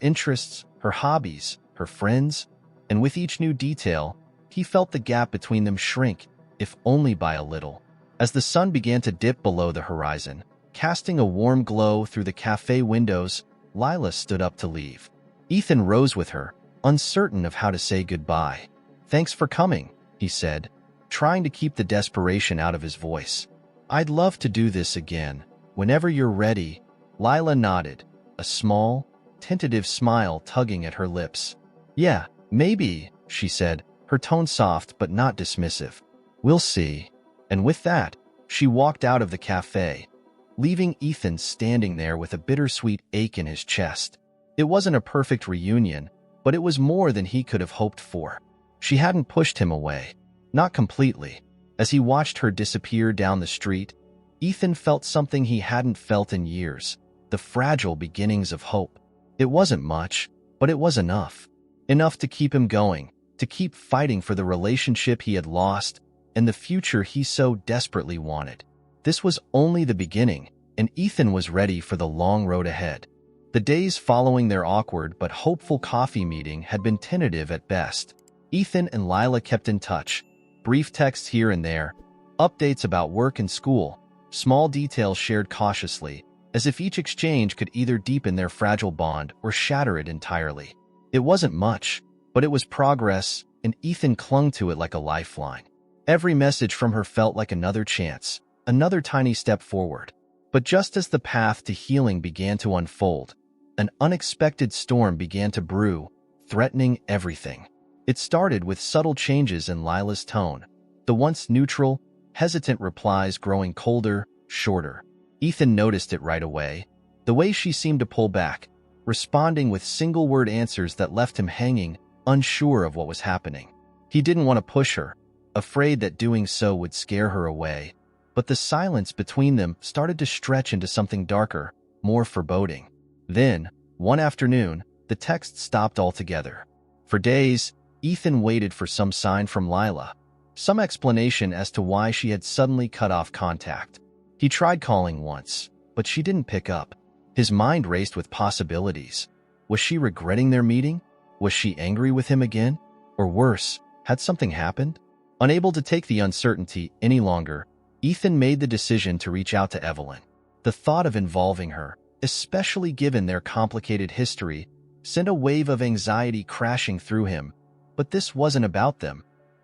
interests, her hobbies, her friends, and with each new detail, he felt the gap between them shrink, if only by a little. As the sun began to dip below the horizon, casting a warm glow through the cafe windows, Lila stood up to leave. Ethan rose with her, uncertain of how to say goodbye. "Thanks for coming," he said, trying to keep the desperation out of his voice. "I'd love to do this again, whenever you're ready." Lila nodded, a small, tentative smile tugging at her lips. "Yeah, maybe," she said, her tone soft but not dismissive. "We'll see." And with that, she walked out of the cafe, leaving Ethan standing there with a bittersweet ache in his chest. It wasn't a perfect reunion, but it was more than he could have hoped for. She hadn't pushed him away. Not completely. As he watched her disappear down the street, Ethan felt something he hadn't felt in years, the fragile beginnings of hope. It wasn't much, but it was enough. Enough to keep him going, to keep fighting for the relationship he had lost and the future he so desperately wanted. This was only the beginning, and Ethan was ready for the long road ahead. The days following their awkward but hopeful coffee meeting had been tentative at best. Ethan and Lila kept in touch, brief texts here and there, updates about work and school, small details shared cautiously, as if each exchange could either deepen their fragile bond or shatter it entirely. It wasn't much, but it was progress, and Ethan clung to it like a lifeline. Every message from her felt like another chance, another tiny step forward. But just as the path to healing began to unfold, an unexpected storm began to brew, threatening everything. It started with subtle changes in Lila's tone, the once neutral, hesitant replies growing colder, shorter. Ethan noticed it right away, the way she seemed to pull back, responding with single-word answers that left him hanging, unsure of what was happening. He didn't want to push her, afraid that doing so would scare her away, but the silence between them started to stretch into something darker, more foreboding. Then, one afternoon, the text stopped altogether. For days, Ethan waited for some sign from Lila, some explanation as to why she had suddenly cut off contact. He tried calling once, but she didn't pick up. His mind raced with possibilities. Was she regretting their meeting? Was she angry with him again? Or worse, had something happened? Unable to take the uncertainty any longer, Ethan made the decision to reach out to Evelyn. The thought of involving her, especially given their complicated history, sent a wave of anxiety crashing through him. But this wasn't about them.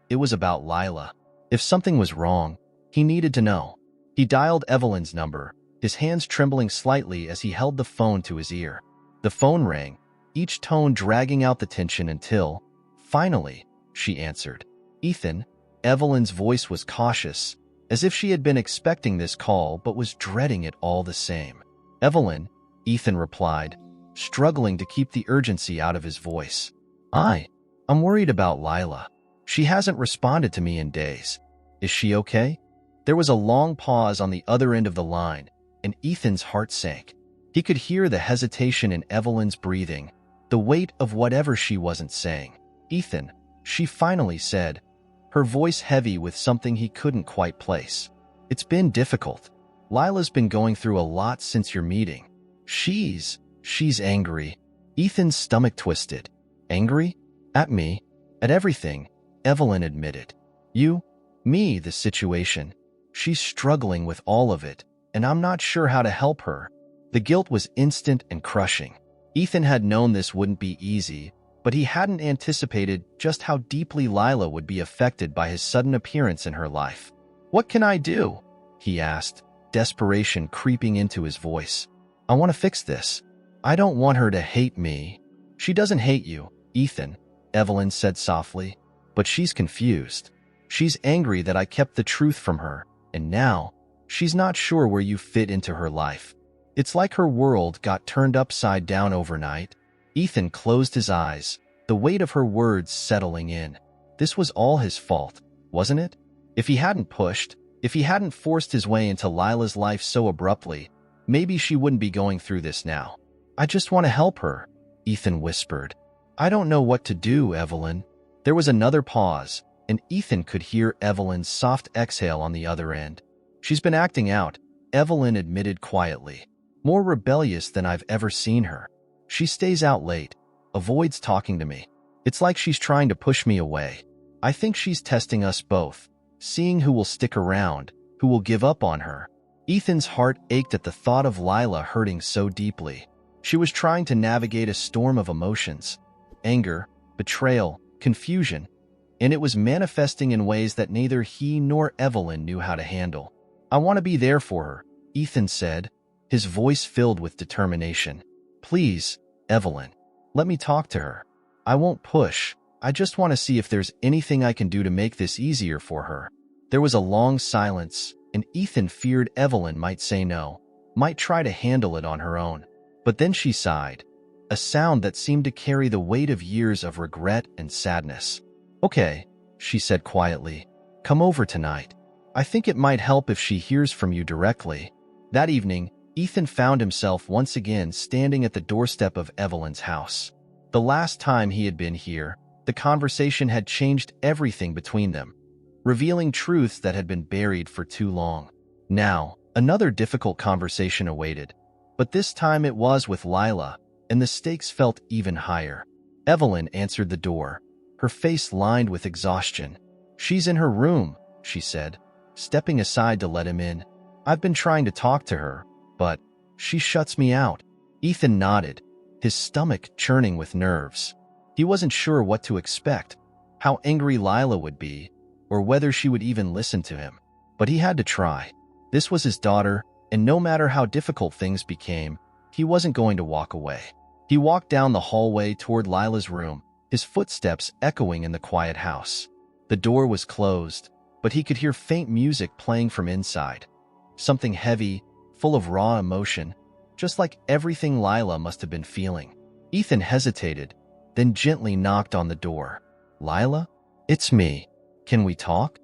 It was about Lila. If something was wrong, he needed to know. He dialed Evelyn's number, his hands trembling slightly as he held the phone to his ear. The phone rang, each tone dragging out the tension until, finally, she answered. "Ethan." Evelyn's voice was cautious, as if she had been expecting this call but was dreading it all the same. "Evelyn," Ethan replied, struggling to keep the urgency out of his voice. I'm worried about Lila. She hasn't responded to me in days. Is she okay?" There was a long pause on the other end of the line, and Ethan's heart sank. He could hear the hesitation in Evelyn's breathing, the weight of whatever she wasn't saying. "Ethan," she finally said, her voice heavy with something he couldn't quite place. "It's been difficult. Lila's been going through a lot since your meeting. She's angry." Ethan's stomach twisted. "Angry? At me? At everything?" Evelyn admitted. "You? Me, the situation. She's struggling with all of it, and I'm not sure how to help her." The guilt was instant and crushing. Ethan had known this wouldn't be easy, but he hadn't anticipated just how deeply Lila would be affected by his sudden appearance in her life. "What can I do?" he asked, desperation creeping into his voice. "I want to fix this. I don't want her to hate me." "She doesn't hate you, Ethan," Evelyn said softly, "but she's confused. She's angry that I kept the truth from her, and now she's not sure where you fit into her life. It's like her world got turned upside down overnight." Ethan closed his eyes, the weight of her words settling in. This was all his fault, wasn't it? If he hadn't pushed, if he hadn't forced his way into Lila's life so abruptly, maybe she wouldn't be going through this now. "I just want to help her," Ethan whispered. "I don't know what to do, Evelyn." There was another pause, and Ethan could hear Evelyn's soft exhale on the other end. "She's been acting out," Evelyn admitted quietly. "More rebellious than I've ever seen her. She stays out late, avoids talking to me. It's like she's trying to push me away. I think she's testing us both, seeing who will stick around, who will give up on her." Ethan's heart ached at the thought of Lila hurting so deeply. She was trying to navigate a storm of emotions, anger, betrayal, confusion, and it was manifesting in ways that neither he nor Evelyn knew how to handle. "I want to be there for her," Ethan said, his voice filled with determination. "Please, "Evelyn, let me talk to her. I won't push. I just want to see if there's anything I can do to make this easier for her." There was a long silence, and Ethan feared Evelyn might say no, might try to handle it on her own. But then she sighed, a sound that seemed to carry the weight of years of regret and sadness. "Okay," she said quietly. "Come over tonight. I think it might help if she hears from you directly." That evening, Ethan found himself once again standing at the doorstep of Evelyn's house. The last time he had been here, the conversation had changed everything between them, revealing truths that had been buried for too long. Now, another difficult conversation awaited, but this time it was with Lila, and the stakes felt even higher. Evelyn answered the door, her face lined with exhaustion. "She's in her room," she said, stepping aside to let him in. "I've been trying to talk to her, but she shuts me out." Ethan nodded, his stomach churning with nerves. He wasn't sure what to expect, how angry Lila would be, or whether she would even listen to him. But he had to try. This was his daughter, and no matter how difficult things became, he wasn't going to walk away. He walked down the hallway toward Lila's room, his footsteps echoing in the quiet house. The door was closed, but he could hear faint music playing from inside. Something heavy, full of raw emotion, just like everything Lila must have been feeling. Ethan hesitated, then gently knocked on the door. "Lila? It's me. Can we talk?"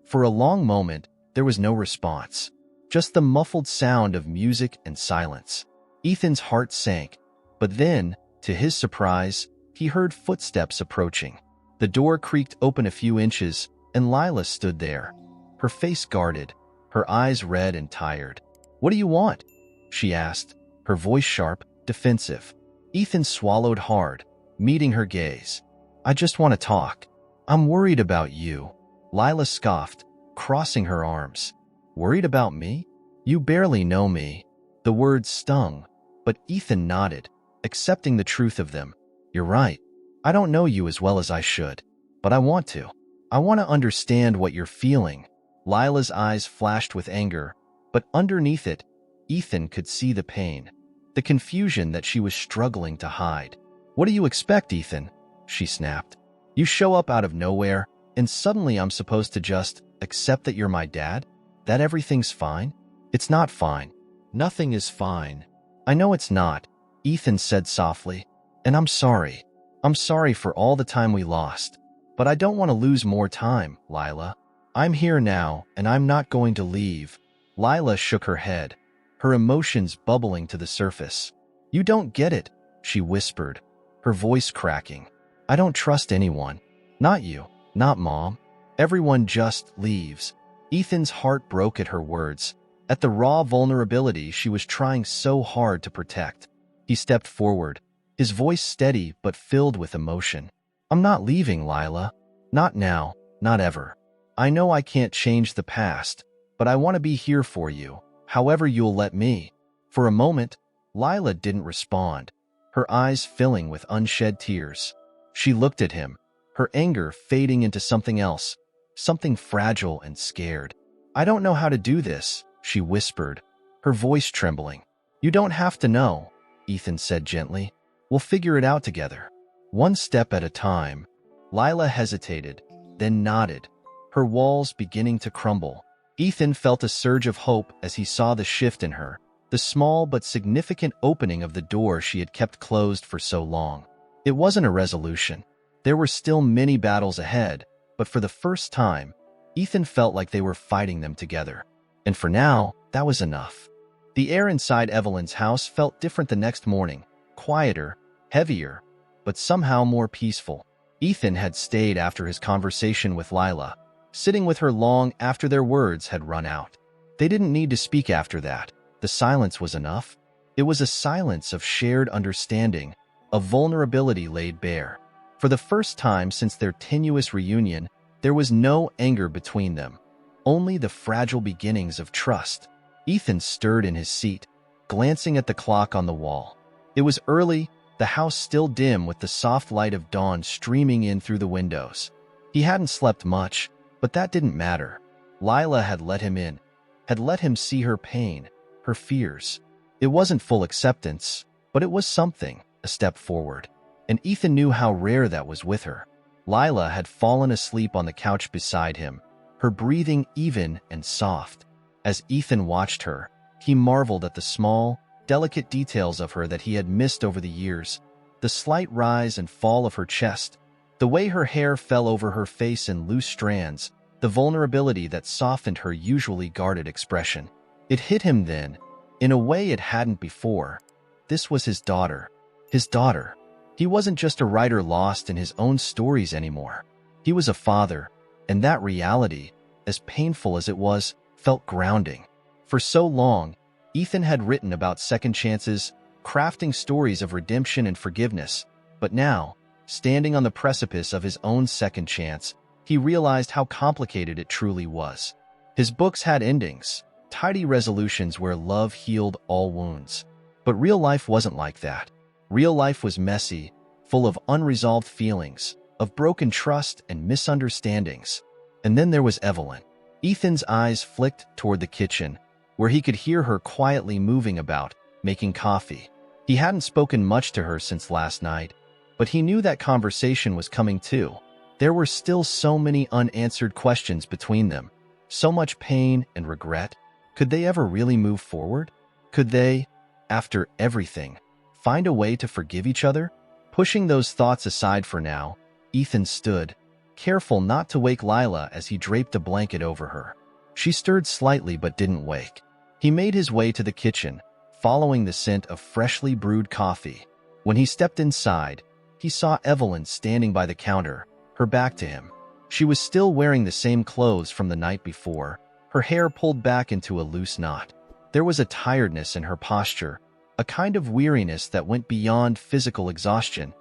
For a long moment, there was no response, just the muffled sound of music and silence. Ethan's heart sank, but then, to his surprise, he heard footsteps approaching. The door creaked open a few inches, and Lila stood there, her face guarded, her eyes red and tired. "What do you want?" she asked, her voice sharp, defensive. Ethan swallowed hard, meeting her gaze. "I just want to talk. I'm worried about you." Lila scoffed, crossing her arms. "Worried about me? You barely know me." The words stung, but Ethan nodded, accepting the truth of them. "You're right. I don't know you as well as I should, but I want to. I want to understand what you're feeling." Lila's eyes flashed with anger, but underneath it, Ethan could see the pain, the confusion that she was struggling to hide. "What do you expect, Ethan?" she snapped. "You show up out of nowhere, and suddenly I'm supposed to just accept that you're my dad? That everything's fine? It's not fine. Nothing is fine." "I know it's not," Ethan said softly, "and I'm sorry. I'm sorry for all the time we lost. But I don't want to lose more time, Lila. I'm here now, and I'm not going to leave." Lila shook her head, her emotions bubbling to the surface. "You don't get it," she whispered, her voice cracking. "I don't trust anyone. Not you, not Mom. Everyone just leaves." Ethan's heart broke at her words, at the raw vulnerability she was trying so hard to protect. He stepped forward, his voice steady but filled with emotion. "I'm not leaving, Lila. Not now, not ever. I know I can't change the past, but I want to be here for you, however you'll let me." For a moment, Lila didn't respond, her eyes filling with unshed tears. She looked at him, her anger fading into something else, something fragile and scared. "I don't know how to do this," she whispered, her voice trembling. "You don't have to know," Ethan said gently. "We'll figure it out together. One step at a time." Lila hesitated, then nodded, her walls beginning to crumble. Ethan felt a surge of hope as he saw the shift in her, the small but significant opening of the door she had kept closed for so long. It wasn't a resolution. There were still many battles ahead, but for the first time, Ethan felt like they were fighting them together. And for now, that was enough. The air inside Evelyn's house felt different the next morning, quieter, heavier, but somehow more peaceful. Ethan had stayed after his conversation with Lila, sitting with her long after their words had run out. They didn't need to speak after that. The silence was enough. It was a silence of shared understanding, of vulnerability laid bare. For the first time since their tenuous reunion, there was no anger between them, only the fragile beginnings of trust. Ethan stirred in his seat, glancing at the clock on the wall. It was early, the house still dim with the soft light of dawn streaming in through the windows. He hadn't slept much, but that didn't matter. Lila had let him in, had let him see her pain, her fears. It wasn't full acceptance, but it was something. a step forward. And Ethan knew how rare that was with her. Lila had fallen asleep on the couch beside him, her breathing even and soft. As Ethan watched her, he marveled at the small, delicate details of her that he had missed over the years. The slight rise and fall of her chest, the way her hair fell over her face in loose strands, the vulnerability that softened her usually guarded expression. It hit him then, in a way it hadn't before. This was his daughter. His daughter. He wasn't just a writer lost in his own stories anymore. He was a father, and that reality, as painful as it was, felt grounding. For so long, Ethan had written about second chances, crafting stories of redemption and forgiveness. But now, standing on the precipice of his own second chance, he realized how complicated it truly was. His books had endings, tidy resolutions where love healed all wounds. But real life wasn't like that. Real life was messy, full of unresolved feelings, of broken trust and misunderstandings. And then there was Evelyn. Ethan's eyes flicked toward the kitchen, where he could hear her quietly moving about, making coffee. He hadn't spoken much to her since last night, but he knew that conversation was coming too. There were still so many unanswered questions between them, so much pain and regret. Could they ever really move forward? Could they, after everything, find a way to forgive each other? Pushing those thoughts aside for now, Ethan stood, careful not to wake Lila as he draped a blanket over her. She stirred slightly but didn't wake. He made his way to the kitchen, following the scent of freshly brewed coffee. When he stepped inside, he saw Evelyn standing by the counter, her back to him. She was still wearing the same clothes from the night before, her hair pulled back into a loose knot. There was a tiredness in her posture, a kind of weariness that went beyond physical exhaustion.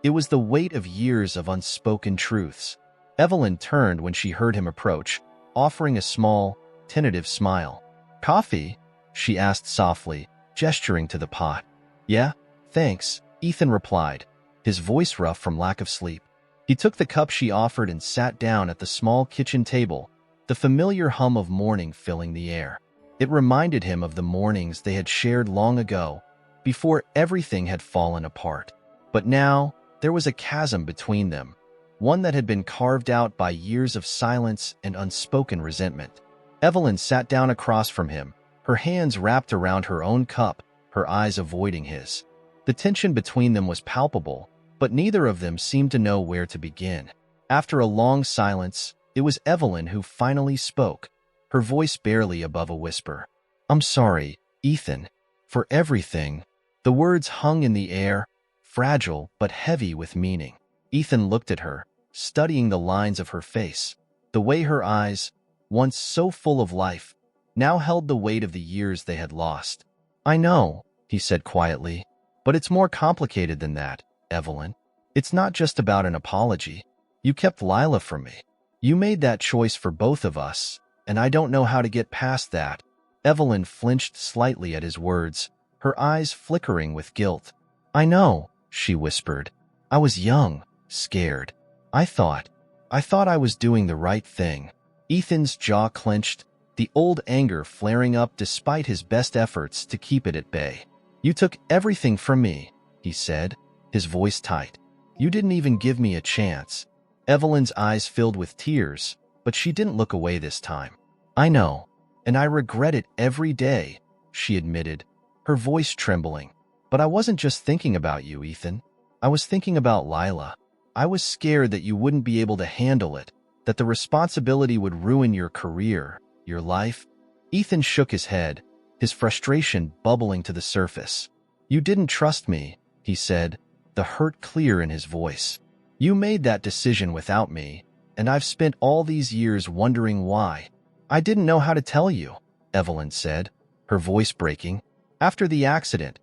It was the weight of years of unspoken truths. Evelyn turned when she heard him approach, offering a small, tentative smile. "Coffee?" she asked softly, gesturing to the pot. "Yeah, thanks," Ethan replied, his voice rough from lack of sleep. He took the cup she offered and sat down at the small kitchen table, the familiar hum of morning filling the air. It reminded him of the mornings they had shared long ago, before everything had fallen apart. But now, there was a chasm between them, one that had been carved out by years of silence and unspoken resentment. Evelyn sat down across from him, her hands wrapped around her own cup, her eyes avoiding his. The tension between them was palpable, but neither of them seemed to know where to begin. After a long silence, it was Evelyn who finally spoke, her voice barely above a whisper. "I'm sorry, Ethan, for everything." The words hung in the air, fragile but heavy with meaning. Ethan looked at her, studying the lines of her face, the way her eyes, once so full of life, now held the weight of the years they had lost. "I know," he said quietly, "but it's more complicated than that, Evelyn. It's not just about an apology. You kept Lila from me. You made that choice for both of us, and I don't know how to get past that." Evelyn flinched slightly at his words, her eyes flickering with guilt. "I know," she whispered. "I was young, scared. I thought I was doing the right thing." Ethan's jaw clenched, the old anger flaring up despite his best efforts to keep it at bay. "You took everything from me," he said, his voice tight. "You didn't even give me a chance." Evelyn's eyes filled with tears, but she didn't look away this time. "I know, and I regret it every day," she admitted, her voice trembling. "But I wasn't just thinking about you, Ethan. I was thinking about Lila. I was scared that you wouldn't be able to handle it, that the responsibility would ruin your career, your life." Ethan shook his head, his frustration bubbling to the surface. "You didn't trust me," he said, the hurt clear in his voice. "You made that decision without me, and I've spent all these years wondering why." "I didn't know how to tell you," Evelyn said, her voice breaking. "After the accident,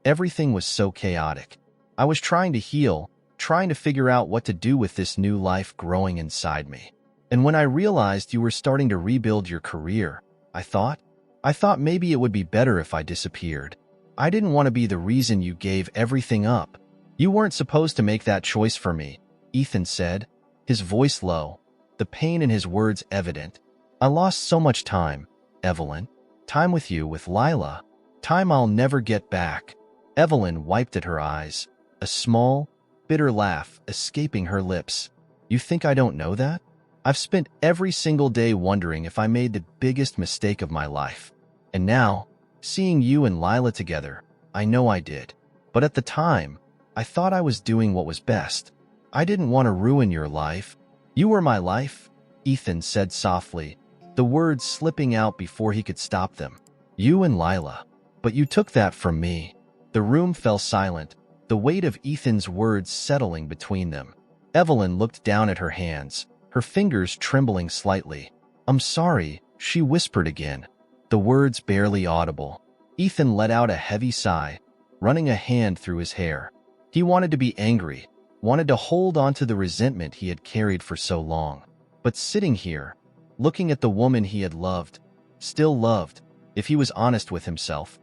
everything was so chaotic. I was trying to heal, trying to figure out what to do with this new life growing inside me. And when I realized you were starting to rebuild your career, I thought maybe it would be better if I disappeared. I didn't want to be the reason you gave everything up." "You weren't supposed to make that choice for me," Ethan said, his voice low, the pain in his words evident. "I lost so much time, Evelyn. Time with you, with Lila. Time I'll never get back." Evelyn wiped at her eyes, a small, bitter laugh escaping her lips. You think I don't know that? I've spent every single day wondering if I made the biggest mistake of my life. And now, seeing you and Lila together, I know I did. But at the time, I thought I was doing what was best. I didn't want to ruin your life. You were my life, Ethan said softly, the words slipping out before he could stop them. You and Lila. But you took that from me. The room fell silent, the weight of Ethan's words settling between them. Evelyn looked down at her hands, her fingers trembling slightly. I'm sorry, she whispered again, the words barely audible. Ethan let out a heavy sigh, running a hand through his hair. He wanted to be angry, wanted to hold on to the resentment he had carried for so long. But sitting here, looking at the woman he had loved, still loved, if he was honest with himself,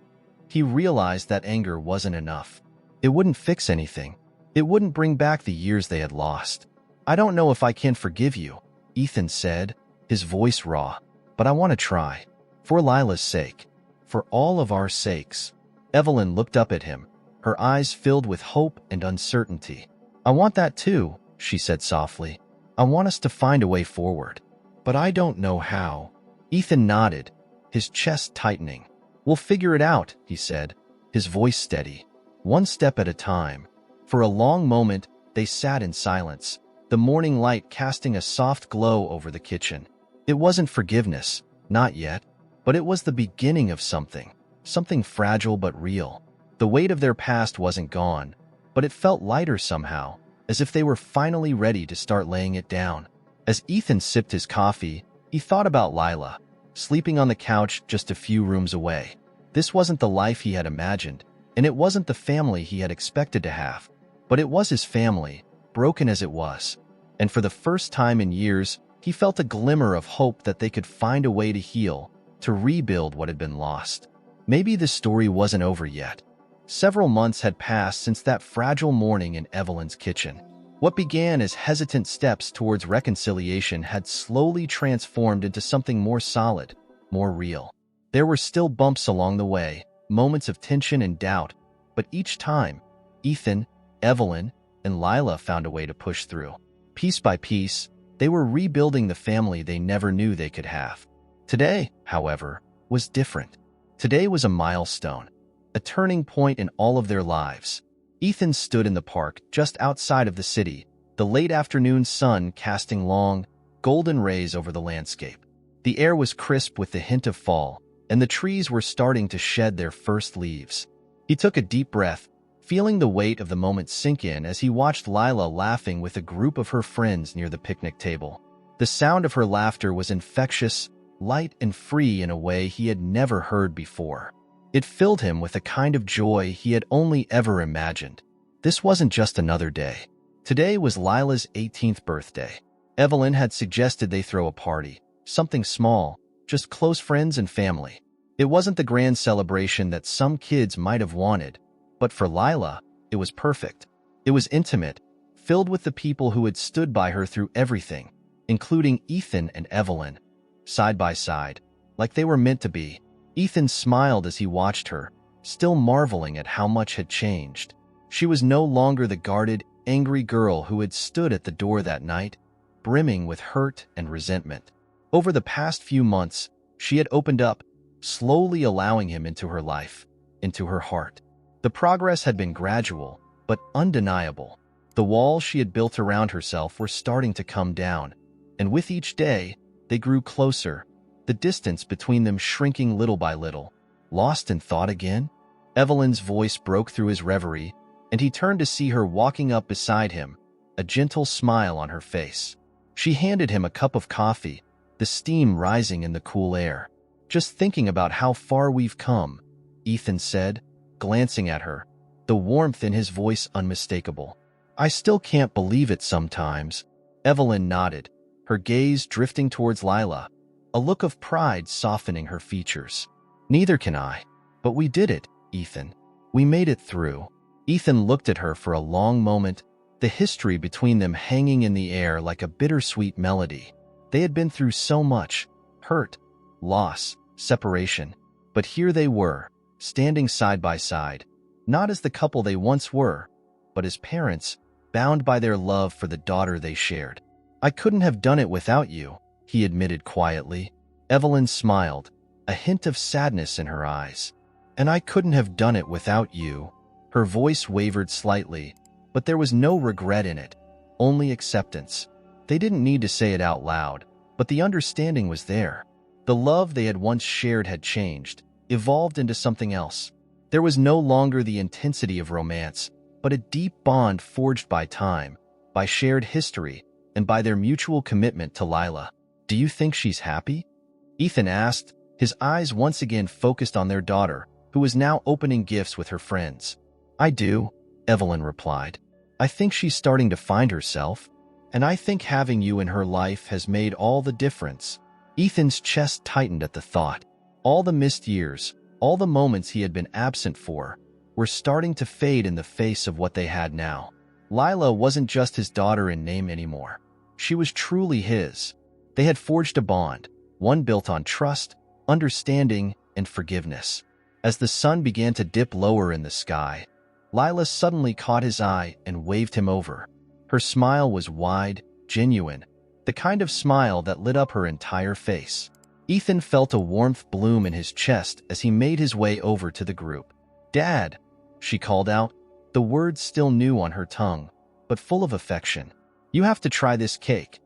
he realized that anger wasn't enough. It wouldn't fix anything. It wouldn't bring back the years they had lost. I don't know if I can forgive you, Ethan said, his voice raw, but I want to try. For Lila's sake. For all of our sakes. Evelyn looked up at him, her eyes filled with hope and uncertainty. I want that too, she said softly. I want us to find a way forward. But I don't know how. Ethan nodded, his chest tightening. We'll figure it out, he said, his voice steady. One step at a time. For a long moment, they sat in silence, the morning light casting a soft glow over the kitchen. It wasn't forgiveness, not yet, but it was the beginning of something fragile but real. The weight of their past wasn't gone, but it felt lighter somehow, as if they were finally ready to start laying it down. As Ethan sipped his coffee, he thought about Lila, sleeping on the couch just a few rooms away. This wasn't the life he had imagined, and it wasn't the family he had expected to have. But it was his family, broken as it was. And for the first time in years, he felt a glimmer of hope that they could find a way to heal, to rebuild what had been lost. Maybe the story wasn't over yet. Several months had passed since that fragile morning in Evelyn's kitchen. What began as hesitant steps towards reconciliation had slowly transformed into something more solid, more real. There were still bumps along the way, moments of tension and doubt, but each time, Ethan, Evelyn, and Lila found a way to push through. Piece by piece, they were rebuilding the family they never knew they could have. Today, however, was different. Today was a milestone, a turning point in all of their lives. Ethan stood in the park just outside of the city, the late afternoon sun casting long, golden rays over the landscape. The air was crisp with the hint of fall, and the trees were starting to shed their first leaves. He took a deep breath, feeling the weight of the moment sink in as he watched Lila laughing with a group of her friends near the picnic table. The sound of her laughter was infectious, light and free in a way he had never heard before. It filled him with a kind of joy he had only ever imagined. This wasn't just another day. Today was Lila's 18th birthday. Evelyn had suggested they throw a party, something small, just close friends and family. It wasn't the grand celebration that some kids might have wanted, but for Lila, it was perfect. It was intimate, filled with the people who had stood by her through everything, including Ethan and Evelyn, side by side, like they were meant to be. Ethan smiled as he watched her, still marveling at how much had changed. She was no longer the guarded, angry girl who had stood at the door that night, brimming with hurt and resentment. Over the past few months, she had opened up, slowly allowing him into her life, into her heart. The progress had been gradual, but undeniable. The walls she had built around herself were starting to come down, and with each day, they grew closer, the distance between them shrinking little by little. Lost in thought again? Evelyn's voice broke through his reverie, and he turned to see her walking up beside him, a gentle smile on her face. She handed him a cup of coffee, the steam rising in the cool air. Just thinking about how far we've come, Ethan said, glancing at her, the warmth in his voice unmistakable. I still can't believe it sometimes. Evelyn nodded, her gaze drifting towards Lila, a look of pride softening her features. Neither can I. But we did it, Ethan. We made it through. Ethan looked at her for a long moment, the history between them hanging in the air like a bittersweet melody. They had been through so much, hurt, loss, separation, but here they were, standing side by side, not as the couple they once were, but as parents, bound by their love for the daughter they shared. "I couldn't have done it without you," he admitted quietly. Evelyn smiled, a hint of sadness in her eyes. "And I couldn't have done it without you." Her voice wavered slightly, but there was no regret in it, only acceptance. They didn't need to say it out loud, but the understanding was there. The love they had once shared had changed, evolved into something else. There was no longer the intensity of romance, but a deep bond forged by time, by shared history, and by their mutual commitment to Lila. "Do you think she's happy?" Ethan asked, his eyes once again focused on their daughter, who was now opening gifts with her friends. "I do," Evelyn replied. "I think she's starting to find herself, and I think having you in her life has made all the difference." Ethan's chest tightened at the thought. All the missed years, all the moments he had been absent for, were starting to fade in the face of what they had now. Lila wasn't just his daughter in name anymore. She was truly his. They had forged a bond, one built on trust, understanding, and forgiveness. As the sun began to dip lower in the sky, Lila suddenly caught his eye and waved him over. Her smile was wide, genuine, the kind of smile that lit up her entire face. Ethan felt a warmth bloom in his chest as he made his way over to the group. "Dad," she called out, the words still new on her tongue, but full of affection. "You have to try this cake.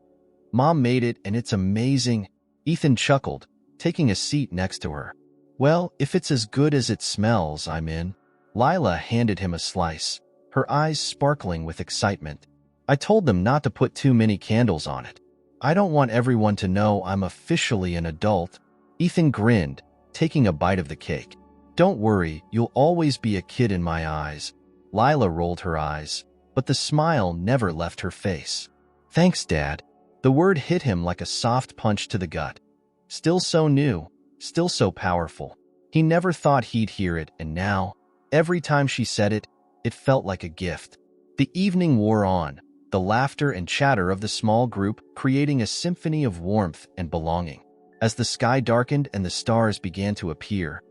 Mom made it and it's amazing." Ethan chuckled, taking a seat next to her. "Well, if it's as good as it smells, I'm in." Lila handed him a slice, her eyes sparkling with excitement. "I told them not to put too many candles on it. I don't want everyone to know I'm officially an adult." Ethan grinned, taking a bite of the cake. "Don't worry, you'll always be a kid in my eyes." Lila rolled her eyes, but the smile never left her face. "Thanks, Dad." The word hit him like a soft punch to the gut. Still so new, still so powerful. He never thought he'd hear it, and now, every time she said it, it felt like a gift. The evening wore on, the laughter and chatter of the small group creating a symphony of warmth and belonging. As the sky darkened and the stars began to appear,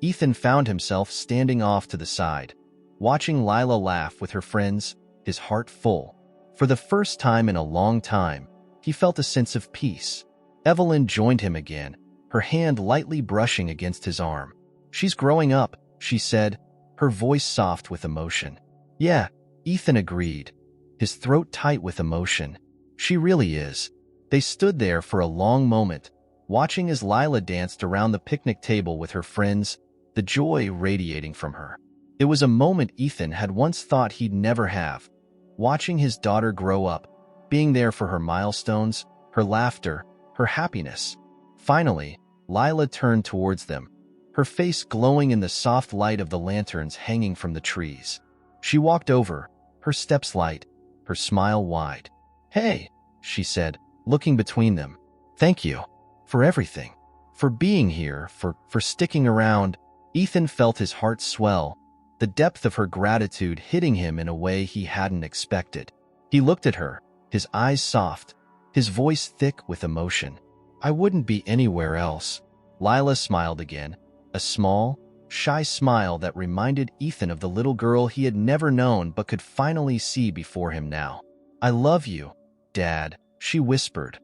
Ethan found himself standing off to the side, watching Lila laugh with her friends, his heart full. For the first time in a long time, he felt a sense of peace. Evelyn joined him again, her hand lightly brushing against his arm. "She's growing up," she said, her voice soft with emotion. "Yeah," Ethan agreed, his throat tight with emotion. "She really is." They stood there for a long moment, watching as Lila danced around the picnic table with her friends, the joy radiating from her. It was a moment Ethan had once thought he'd never have, watching his daughter grow up, being there for her milestones, her laughter, her happiness. Finally, Lila turned towards them, her face glowing in the soft light of the lanterns hanging from the trees. She walked over, her steps light, her smile wide. "Hey," she said, looking between them. "Thank you. For everything. For being here, for sticking around." Ethan felt his heart swell, the depth of her gratitude hitting him in a way he hadn't expected. He looked at her, his eyes soft, his voice thick with emotion. "I wouldn't be anywhere else." Lila smiled again, a small, shy smile that reminded Ethan of the little girl he had never known but could finally see before him now. "I love you, Dad," she whispered,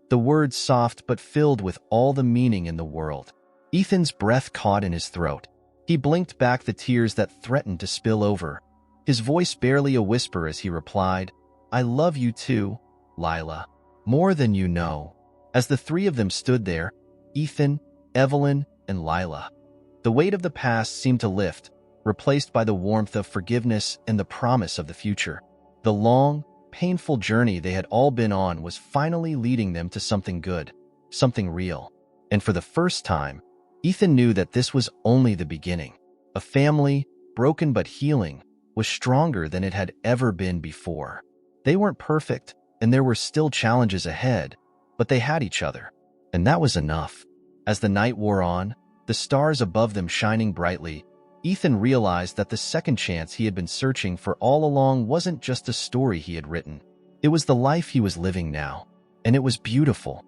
the words soft but filled with all the meaning in the world. Ethan's breath caught in his throat. He blinked back the tears that threatened to spill over, his voice barely a whisper as he replied, "I love you too, Lila. More than you know." As the three of them stood there, Ethan, Evelyn, and Lila, the weight of the past seemed to lift, replaced by the warmth of forgiveness and the promise of the future. The long, painful journey they had all been on was finally leading them to something good, something real. And for the first time, Ethan knew that this was only the beginning. A family, broken but healing, was stronger than it had ever been before. They weren't perfect, and there were still challenges ahead, but they had each other, and that was enough. As the night wore on, the stars above them shining brightly, Ethan realized that the second chance he had been searching for all along wasn't just a story he had written. It was the life he was living now, and it was beautiful.